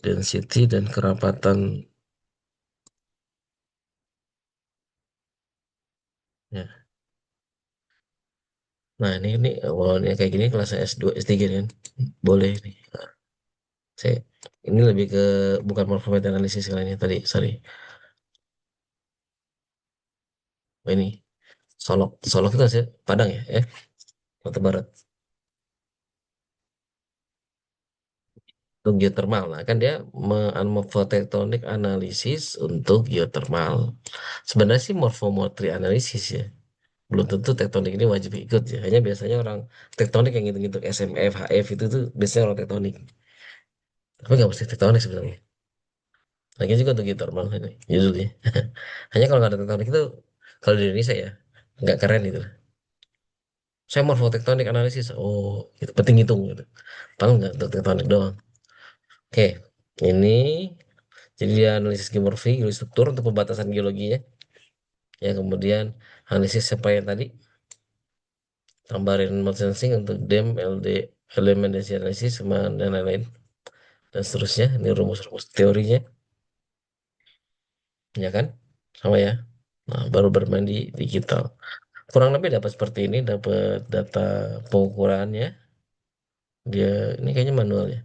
Density dan kerapatan. Ya. Nah ini awalnya kayak gini kelas S2, S3 kan. Boleh nih. Saya, ini lebih ke bukan morphomet analisis kali ini tadi. Sorry. Oh, ini Solok. Solok itu sih Padang ya? Kota Barat. Untuk geothermal. Nah, kan dia morfotektonik analisis untuk geothermal. Sebenarnya sih morfometri analisis ya. Belum tentu tektonik ini wajib ikut ya. Hanya biasanya orang tektonik yang ngitung-ngitung SMF, HF itu tuh biasanya orang tektonik. Tapi nggak mesti tektonik sebenarnya. Lagi juga untuk geothermal ini judulnya. Hanya kalau nggak ada tektonik itu, kalau di Indonesia ya, nggak keren itu. Saya morfotektonik analisis. Oh, itu penting hitung gitu. Tahu nggak untuk tektonik doang. Oke, ini jadi dia analisis geomorfi, geostruktur untuk pembatasan geologinya. Ya, kemudian analisis apa yang tadi, tambahin remote sensing untuk DEM, LD, elemen density analisis, sama dan lain-lain. Dan seterusnya, ini rumus-rumus teorinya, ya kan? Sama ya. Nah, baru bermain di digital. Kurang lebih dapat seperti ini, dapat data pengukurannya. Dia ini kayaknya manual ya.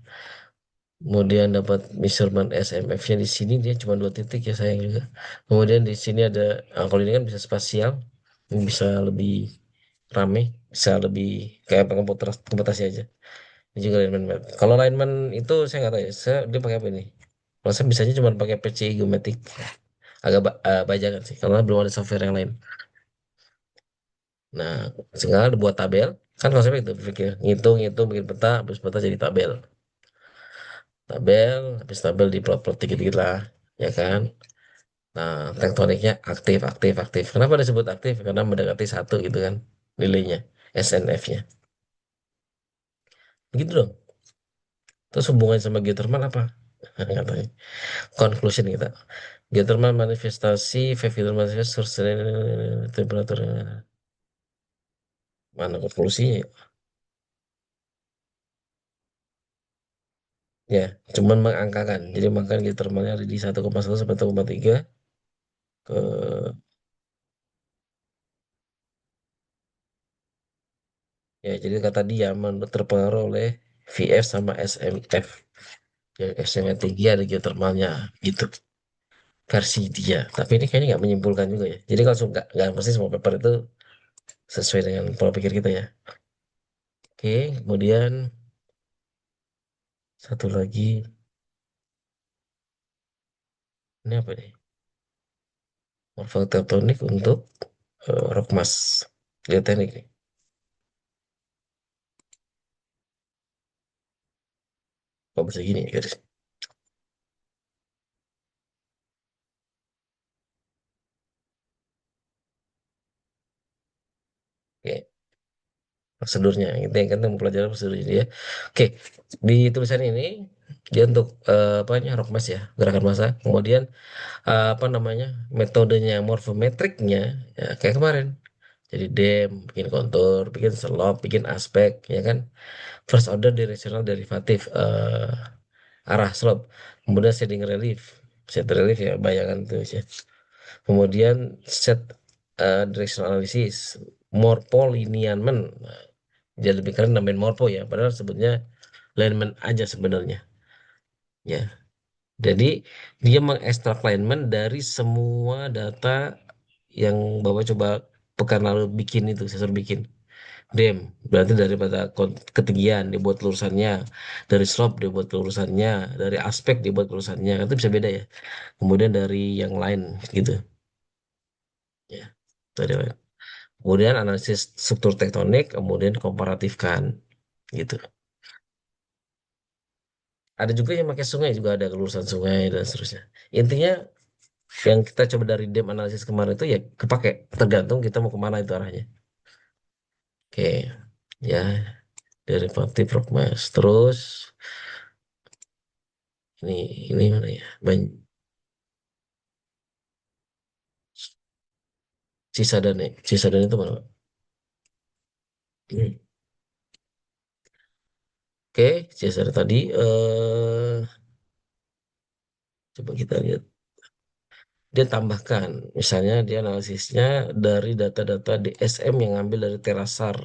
Kemudian dapat measurement SMF-nya di sini dia cuma 2 titik ya sayang juga. Kemudian di sini ada, kalau ini kan bisa spasial, ini bisa lebih rame, bisa lebih kayak komputasi aja. Ini juga lineman map. Kalau lineman itu saya nggak tahu ya, dia pakai apa ini? Kalau saya bisanya cuma pakai PCI Geomatic, agak bajakan sih, karena belum ada software yang lain. Nah, sekarang buat tabel, kan konsepnya itu pikir ngitung ngitung bikin peta, habis peta jadi tabel, tabel, habis tabel di plot-plot dikit-dikit lah, ya kan? Nah, tektoniknya aktif, aktif, aktif. Kenapa disebut aktif? Karena mendekati satu gitu kan nilainya, SNF-nya. Begitu dong. Terus hubungannya sama geothermal apa? Katanya. Conclusion kita. Geothermal manifestasi, wave geothermal manifestasi, source temperatur. Mana konklusinya? Ya, cuman mengangkakan. Jadi makan geothermalnya ada di 1,1 sampai 1,3 ke, ya jadi kata dia terpengaruh oleh VF sama SMF. Ya, SMF tinggi ada geothermalnya gitu versi dia. Tapi ini kayaknya nggak menyimpulkan juga ya. Jadi kalau nggak pasti semua paper itu sesuai dengan pola pikir kita ya. Oke, kemudian satu lagi, ini apa nih? Morfol tektonik untuk Rockmas. Geoteknik nih. Kok bisa gini ya guys? Oke, prosedurnya. Kita yang kan mempelajari prosedurnya dia. Oke, di tulisan ini dia untuk apa namanya Rockmas ya, gerakan massa. Kemudian apa namanya metodenya morfometriknya ya kayak kemarin. Jadi dem, bikin kontur, bikin slope, bikin aspek, ya kan? First order directional derivative arah slope. Kemudian shading relief. Set relief ya bayangan itu ya. Kemudian set directional analysis, morpho linearment. Nah, jadi lebih keren nambahin morpho ya, padahal sebetulnya alignment aja sebenarnya. Ya, jadi dia mengekstrak alignment dari semua data yang Bapak coba pekan lalu bikin itu, sensor bikin. Dem, berarti daripada ketinggian dibuat lurusannya, dari slope dibuat lurusannya, dari aspek dibuat lurusannya, itu bisa beda ya. Kemudian dari yang lain gitu. Ya, dari lain. Kemudian analisis struktur tektonik, kemudian komparatifkan gitu. Ada juga yang pakai sungai juga ada kelurusan sungai dan seterusnya. Intinya yang kita coba dari dem analisis kemarin itu ya kepake tergantung kita mau kemana itu arahnya. Oke, ya derivatif Rockmas. Terus ini ini mana ya? Cisadane. Cisadane itu mana, Pak? Hmm. Oke, Cisadane tadi coba kita lihat. Dia tambahkan, misalnya dia analisisnya dari data-data DSM yang ngambil dari Terasar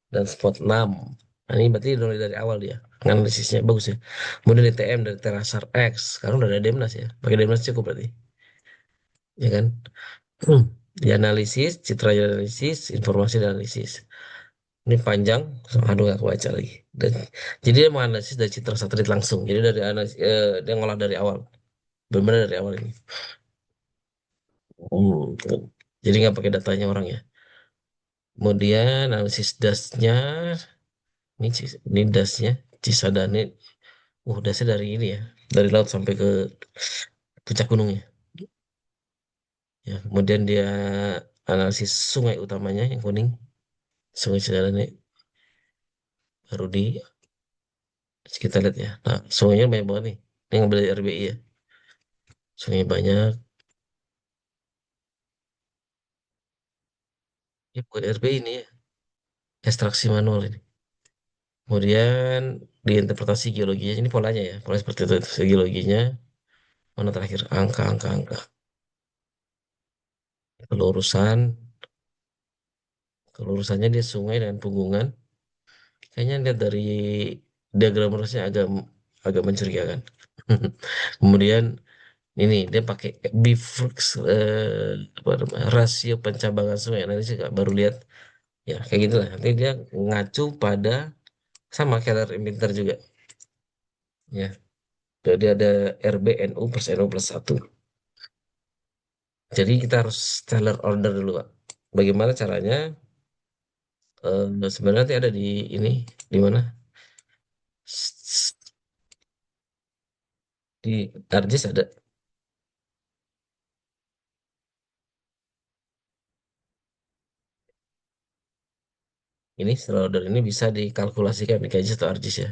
dan Spot 6. Nah, ini berarti dari awal dia analisisnya bagus ya. Kemudian DTM dari Terasar X. Sekarang udah ada Demnas ya. Pakai Demnas cukup berarti, ya kan? Hmm. Di analisis, citra analisis, informasi dan analisis. Ini panjang, so, aduh gak kebaca lagi. Dan, jadi dia menganalisis dari citra satelit langsung. Jadi dari analisis, dia ngolah dari awal. Benar-benar dari awal ini. Hmm. Jadi nggak pakai datanya orang ya. Kemudian analisis dasnya, ini dasnya, Cisadane. Dasnya dari ini ya, dari laut sampai ke puncak gunungnya. Ya, kemudian dia analisis sungai utamanya yang kuning, Sungai Cisadane, baru di kita lihat ya. Nah, sungainya banyak banget nih. Ini ngambil dari RBI ya. Sungai banyak. Ya, bukan RBI ini ya. Ekstraksi manual ini. Kemudian diinterpretasi geologinya. Ini polanya ya. Pola seperti itu. Geologinya. Mana terakhir? Angka, angka, angka. Kelurusan. Kelurusannya dia sungai dan punggungan. Kayaknya lihat dari diagram rusnya agak agak mencurigakan. Kemudian ini dia pakai bifurx apa namanya, rasio pencabangan sungai. Nanti juga baru lihat ya kayak gitulah. Nanti dia ngacu pada sama Keller Minter juga ya. Jadi ada RBNU plus NU plus 1. Jadi kita harus Taylor order dulu Pak. bagaimana caranya. Sebenarnya nanti ada di ini, di mana? Di Arjis ada. Ini setelah order ini bisa dikalkulasikan di Kajis atau Arjis ya.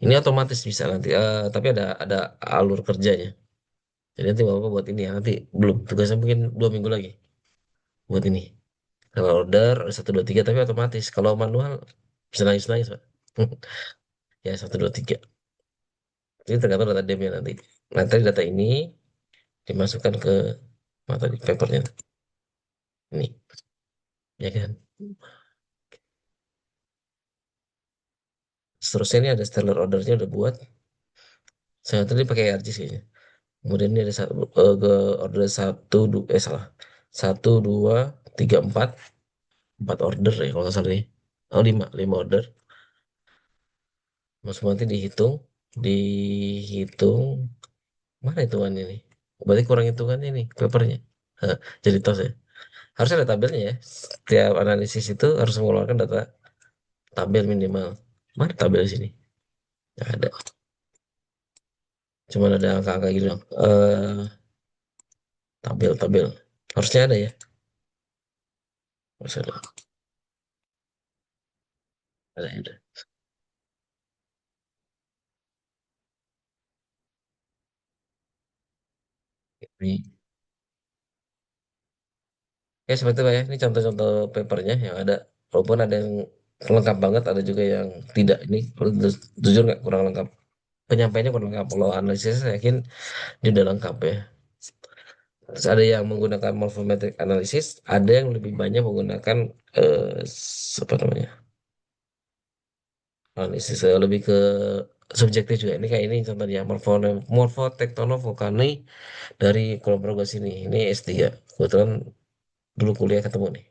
Ini otomatis bisa nanti, tapi ada alur kerjanya. Jadi nanti bapak buat ini ya. Nanti belum tugasnya mungkin 2 minggu lagi buat ini. Kalau order ada 1 2 3 tapi otomatis. Kalau manual bisa nangis nangis pak. Ya 1 2 3. Ini tergantung data DM-nya nanti. Nanti data ini dimasukkan ke mata di papernya ini, ya kan. Seterusnya ini ada seller ordernya udah buat. Saya tadi pakai ARGIS kayaknya. Kemudian ini ada ke order salah, 1 2 3 4 order ya kalau nggak salah nih. Oh, lima order. Mas nanti dihitung mana hitungannya nih? Berarti kurang hitungannya nih papernya. Hah, jadi tos ya. Harus ada tabelnya ya. Setiap analisis itu harus mengeluarkan data tabel minimal. Mana tabel di sini? Nggak ada. Cuma ada angka-angka gitu dong. Tabel. Harusnya ada ya. Harus ada. Ada. Ini. Ya seperti itu Pak ya. Ini contoh-contoh papernya yang ada. Walaupun ada yang lengkap banget, ada juga yang tidak. Ini kalau jujur nggak kurang lengkap. Penyampaiannya kurang lengkap. Kalau analisis saya yakin dia udah lengkap ya. Terus ada yang menggunakan morphometric analysis, ada yang lebih banyak menggunakan apa namanya, analisis lebih ke subjektif juga. Ini kayak ini contohnya morfotektonovulkani dari kelompok sini. Ini S3. Kebetulan dulu kuliah ketemu nih.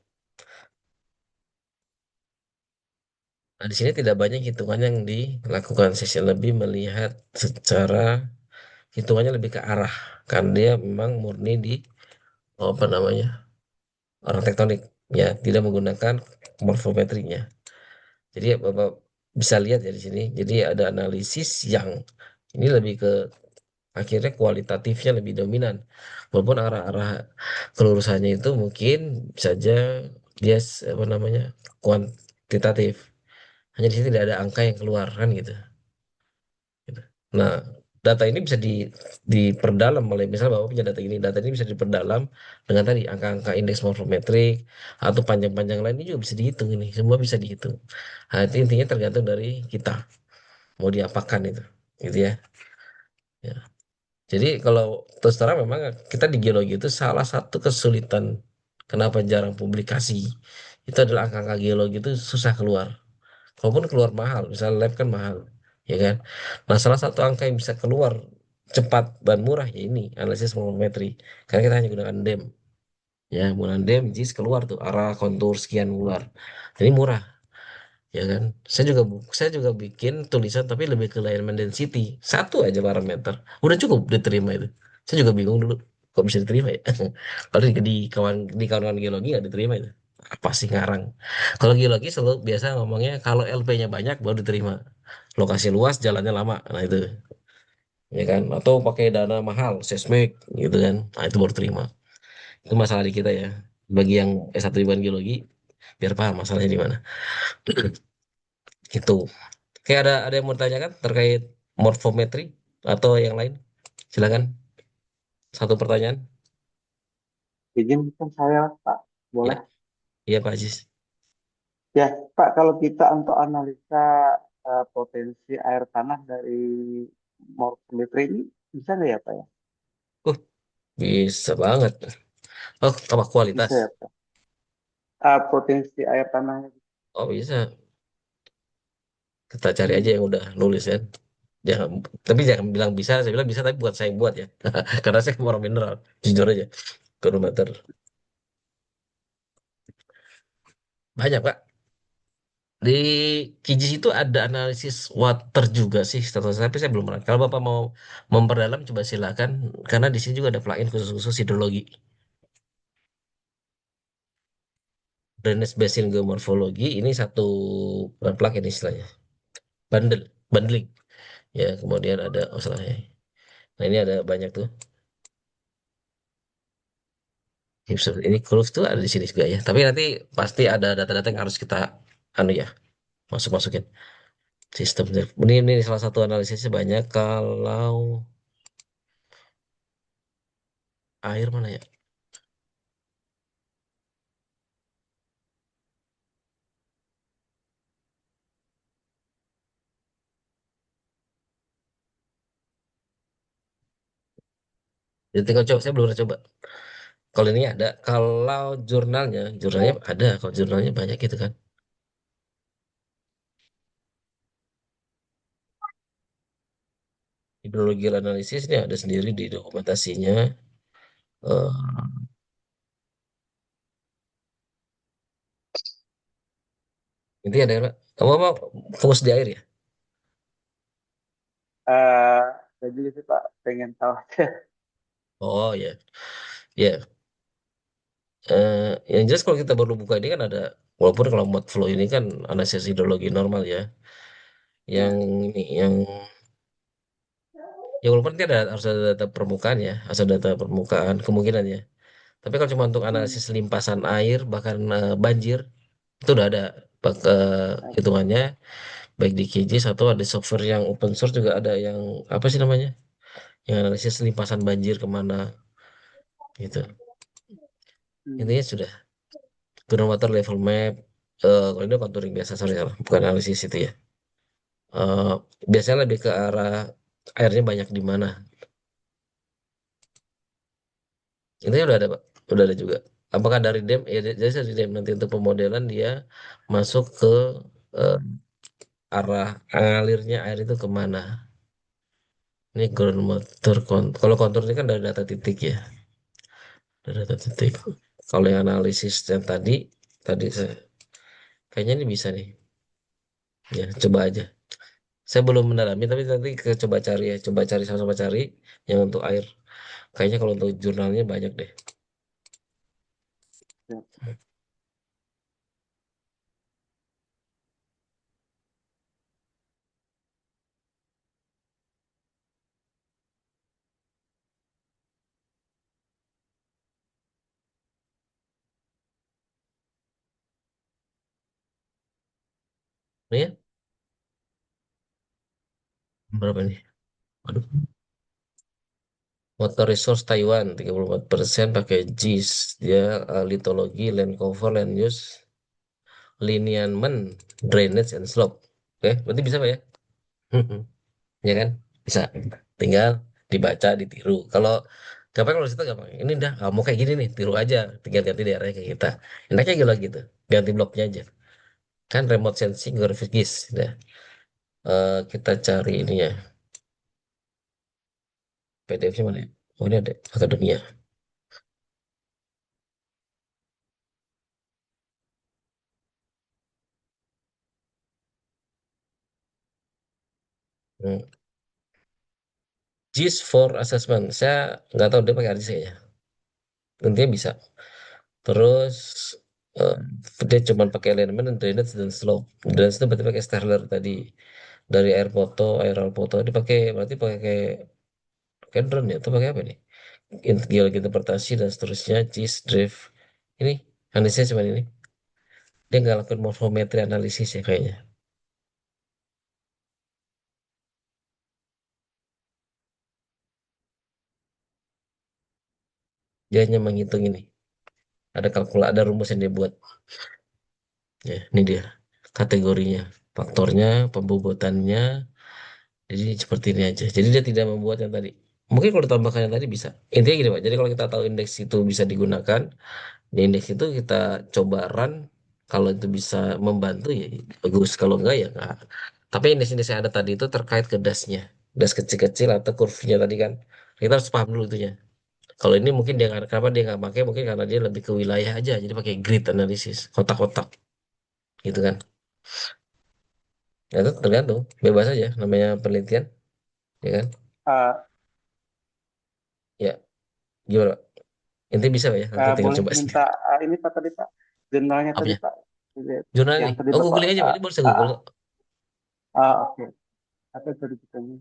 Nah, di sini tidak banyak hitungan yang dilakukan. Sesi lebih melihat secara hitungannya lebih ke arah. Karena dia memang murni di apa namanya, orang tektonik. Ya, tidak menggunakan morfometrinya. Jadi ya, Bapak bisa lihat ya di sini. Jadi ada analisis yang ini lebih ke akhirnya kualitatifnya lebih dominan. Walaupun arah-arah kelurusannya itu mungkin saja dia apa namanya, kuantitatif. Hanya di sini tidak ada angka yang keluar kan gitu. Gitu. Nah, data ini bisa diperdalam oleh misalnya Bapak punya data ini bisa diperdalam dengan tadi angka-angka indeks morfometrik atau panjang-panjang lain ini juga bisa dihitung ini, semua bisa dihitung. Nah, itu intinya tergantung dari kita mau diapakan itu, gitu ya. Ya. Jadi kalau terus terang memang kita di geologi itu salah satu kesulitan kenapa jarang publikasi itu adalah angka-angka geologi itu susah keluar. Walaupun keluar mahal, misalnya lab kan mahal, ya kan. Nah, salah satu angka yang bisa keluar cepat dan murah ya ini analisis volumetri. Karena kita hanya gunakan DEM, ya menggunakan DEM, JIS keluar tuh arah kontur sekian keluar. Jadi murah, ya kan. Saya juga bikin tulisan tapi lebih ke alignment density. Satu aja parameter, udah cukup diterima itu. Saya juga bingung dulu kok bisa diterima ya. Kalau di kawan-kawan geologi nggak diterima itu. Apa sih ngarang? Kalau geologi selalu biasa ngomongnya kalau LP-nya banyak baru diterima. Lokasi luas, jalannya lama. Nah itu, ya kan. Atau pakai dana mahal, seismik gitu kan. Nah itu baru terima. Itu masalah di kita ya. Bagi yang S1 di geologi, biar paham masalahnya di mana. Gitu. Kayak ada yang mau ditanyakan terkait morfometri atau yang lain? Silakan. Satu pertanyaan. Izinkan saya, Pak. Ya, Boleh? iya Pak Aziz. Ya, Pak, kalau kita untuk analisa potensi air tanah dari morfometri ini, bisa nggak ya, Pak ya? Uh, bisa banget. Oh, apa kualitas? Bisa ya, Pak? Potensi air tanahnya. Oh, bisa. Kita cari aja Hmm. yang udah nulis kan. Jangan, tapi jangan bilang bisa. Saya bilang bisa, tapi buat saya yang buat ya. Karena saya orang mineral. Jujur aja. Chronometer. Banyak, Pak. Di Kijis itu ada analisis water juga sih, setahu saya, tapi saya belum pernah. Kalau Bapak mau memperdalam, coba silakan. Karena di sini juga ada plugin khusus-khusus hidrologi. drainage basin geomorfologi ini satu plug ini istilahnya. Bundle, bundling. Ya, kemudian ada oh salah ya. Nah, ini ada banyak tuh. Ini curve tuh ada di sini juga ya. Tapi nanti pasti ada data-data yang harus kita anu ya, masuk-masukin sistem. Ini salah satu analisisnya banyak kalau air mana ya? Jadi tinggal coba, saya belum pernah coba. Kalau ini ada, kalau jurnalnya ada, kalau jurnalnya banyak gitu kan. Hidrologi analisis ini ada sendiri di dokumentasinya. Eh, Intinya adalah, kamu mau fokus di air ya? Eh, saya juga sih Pak pengen tahu aja. Oh ya, ya. Yang jelas kalau kita baru buka ini kan ada, walaupun kalau mode flow ini kan analisis hidrologi normal ya. Yang Ya. ini, yang walaupun nanti ada harus ada data permukaan ya, harus ada data permukaan kemungkinan ya. Tapi kalau cuma untuk Hmm. analisis limpasan air bahkan banjir itu udah ada hitungannya baik di QGIS atau ada software yang open source juga ada yang apa sih namanya? Yang analisis limpasan banjir kemana gitu. Hmm. Intinya sudah groundwater level map. Kalau ini contouring biasa sorry salah, bukan analisis itu ya. Eh, Biasanya lebih ke arah airnya banyak di mana. Intinya udah ada Pak, udah ada juga. Apakah dari DEM? Ya jadi dari DEM nanti untuk pemodelan dia masuk ke eh, arah alirnya air itu kemana. Ini groundwater kalau kontur ini kan dari data titik ya, dari data titik. Kalau yang analisis yang tadi, tadi saya kayaknya ini bisa nih, ya coba aja. Saya belum mendalami tapi nanti coba cari ya, coba cari sama-sama cari yang untuk air. Kayaknya kalau untuk jurnalnya banyak deh. Ya. Ini ya, berapa nih? Waduh. Water Resource Taiwan 34% pakai JIS. Dia litologi, land cover, land use, lineament, drainage, and slope. Oke, berarti bisa Pak ya? Ya kan? Bisa. Tinggal dibaca, ditiru. Kalau gampang kalau situ gampang. Ini udah mau kayak gini nih, tiru aja. Tinggal ganti daerahnya kayak kita. Enaknya gitu. Ganti bloknya aja. Kan remote sensing graphic GIS. Nah, kita cari ini ya. PDF-nya mana ya? Oh ini ada akademia. Hmm. JIS for assessment. Saya nggak tahu dia pakai RGC ya. Intinya bisa. Terus eh, dia cuma pakai elemen dan drainage dan slope. Drainage itu berarti pakai Sterler tadi. Dari air foto, aerial foto dipakai berarti pakai drone ya. Itu pakai apa nih? Geologi interpretasi dan seterusnya. JIS, drift. Ini analisnya cuma ini. Dia nggak lakukan morfometri analisis ya kayaknya. Dia hanya menghitung ini. Ada kalkula, ada rumus yang dia buat. Ya, ini dia kategorinya, faktornya, pembobotannya. Jadi seperti ini aja. Jadi dia tidak membuat yang tadi. Mungkin kalau ditambahkan yang tadi bisa. Intinya gini Pak. Jadi kalau kita tahu indeks itu bisa digunakan, di indeks itu kita coba run. Kalau itu bisa membantu ya bagus. Kalau enggak ya enggak. Tapi indeks-indeks yang ada tadi itu terkait ke dasnya. Das kecil-kecil atau kurvanya tadi kan. Kita harus paham dulu itunya. Kalau ini mungkin dia nggak, kenapa dia nggak pakai? Mungkin karena dia lebih ke wilayah aja. Jadi pakai grid analisis, kotak-kotak gitu kan. Ya, itu tergantung, bebas aja. Namanya penelitian, ya kan? Eh, Ya, gimana Pak? Intinya bisa Pak ya, nanti tinggal boleh coba minta sendiri. ini Pak tadi Pak. jurnalnya tadi Apanya? Pak. Lihat. Jurnal Yang nih. tadi Oh, Bapak, googling aja, Pak. Ini baru saya Google kok. oke. Apa tadi kita ini?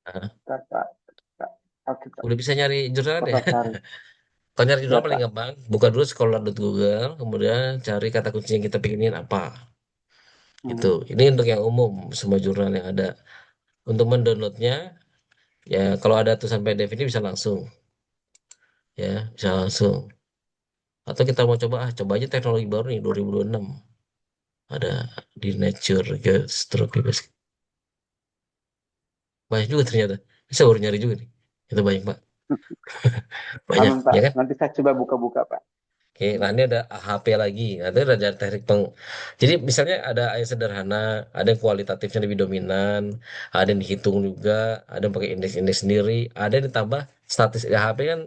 Nah, Pak, Pak, Pak. Oke, Pak. udah bisa nyari jurnal ya. Bapak cari. Kalau nyari Ya, jurnal paling Pak. gampang, buka dulu scholar.google, kemudian cari kata kunci yang kita pengenin apa. Gitu. Hmm. Ini untuk yang umum, semua jurnal yang ada. Untuk mendownloadnya, ya kalau ada tulisan PDF ini bisa langsung, ya bisa langsung. Atau kita mau coba aja teknologi baru nih 2026 ada di Nature Gastronomy. Banyak juga ternyata. Saya baru nyari juga nih. Itu banyak Pak, banyak, Aman, Pak. ya kan? Nanti saya coba buka-buka, Pak. Oke, nah Hmm. ini ada AHP lagi. Nah, itu ada teknik Jadi misalnya ada yang sederhana, ada yang kualitatifnya lebih dominan, ada yang dihitung juga, ada yang pakai indeks-indeks sendiri, ada yang ditambah statistik. AHP kan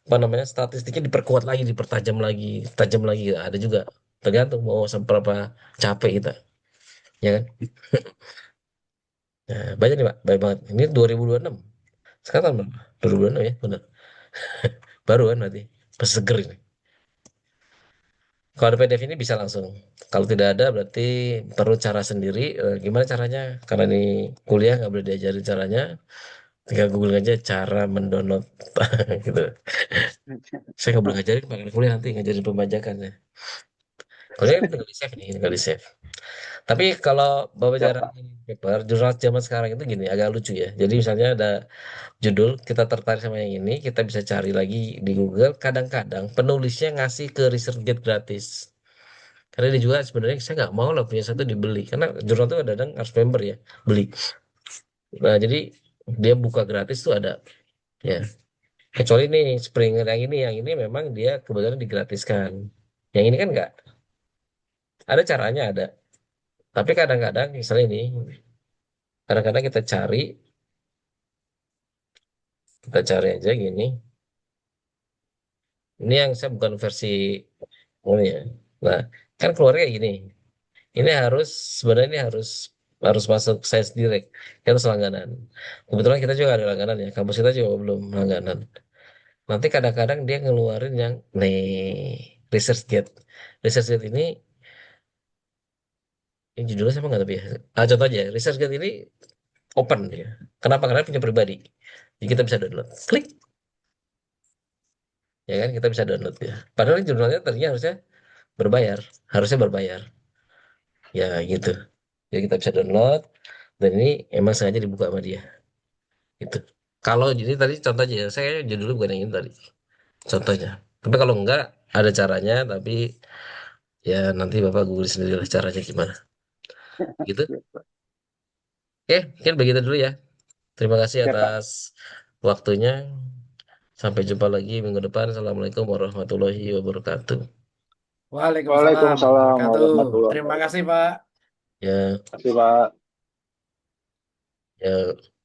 apa namanya statistiknya diperkuat lagi, dipertajam lagi, tajam lagi. Ada juga. Tergantung mau seberapa capek kita, ya kan? Nah, banyak nih Pak, banyak banget. Ini 2026. Sekarang tahun berapa? 2026 ya, benar. Baru kan berarti. Pas seger ini. Kalau ada PDF ini bisa langsung. Kalau tidak ada berarti perlu cara sendiri. Gimana caranya? Karena ini kuliah nggak boleh diajarin caranya. Tinggal Google aja cara mendownload gitu. Saya nggak boleh ngajarin pakai kuliah nanti ngajarin pembajakannya. Kuliah kan tinggal di save nih, tinggal di save. Tapi kalau bapak Siap, cara Pak. paper, jurnal zaman sekarang itu gini, agak lucu ya. Jadi misalnya ada judul, kita tertarik sama yang ini, kita bisa cari lagi di Google. Kadang-kadang penulisnya ngasih ke ResearchGate gratis. Karena dia juga sebenarnya saya nggak mau lah punya satu dibeli. Karena jurnal itu kadang harus member ya, beli. Nah, jadi dia buka gratis tuh ada. Ya, kecuali nih Springer yang ini memang dia kebetulan digratiskan. Yang ini kan nggak. Ada caranya ada. Tapi kadang-kadang misalnya ini, kadang-kadang kita cari aja gini. Ini yang saya bukan versi ini ya. Nah, kan keluarnya kayak gini. Ini harus sebenarnya ini harus harus masuk Science Direct. Kita harus langganan. Kebetulan kita juga ada langganan ya. Kampus kita juga belum langganan. Nanti kadang-kadang dia ngeluarin yang nih ResearchGate. ResearchGate ini yang judulnya sama nggak tapi ya. Contoh aja, ResearchGate ini open ya. Kenapa? Karena punya pribadi. Jadi kita bisa download. Klik, ya kan kita bisa download ya. Padahal jurnalnya tadinya harusnya berbayar. Ya gitu. Jadi kita bisa download dan ini emang sengaja dibuka sama dia. Gitu. Kalau jadi tadi contohnya ya, saya judulnya bukan yang ini tadi. Contohnya. Tapi kalau enggak ada caranya, tapi ya nanti Bapak Google sendiri lah caranya gimana. Gitu. Siap, Pak. Oke, mungkin begitu dulu ya. Terima kasih Siap, Pak. atas waktunya. Sampai jumpa lagi minggu depan. Assalamualaikum warahmatullahi wabarakatuh. Waalaikumsalam Waalaikumsalam wabarakatuh. warahmatullahi Terima kasih, wabarakatuh. Pak. Ya, Terima kasih, Pak. ya.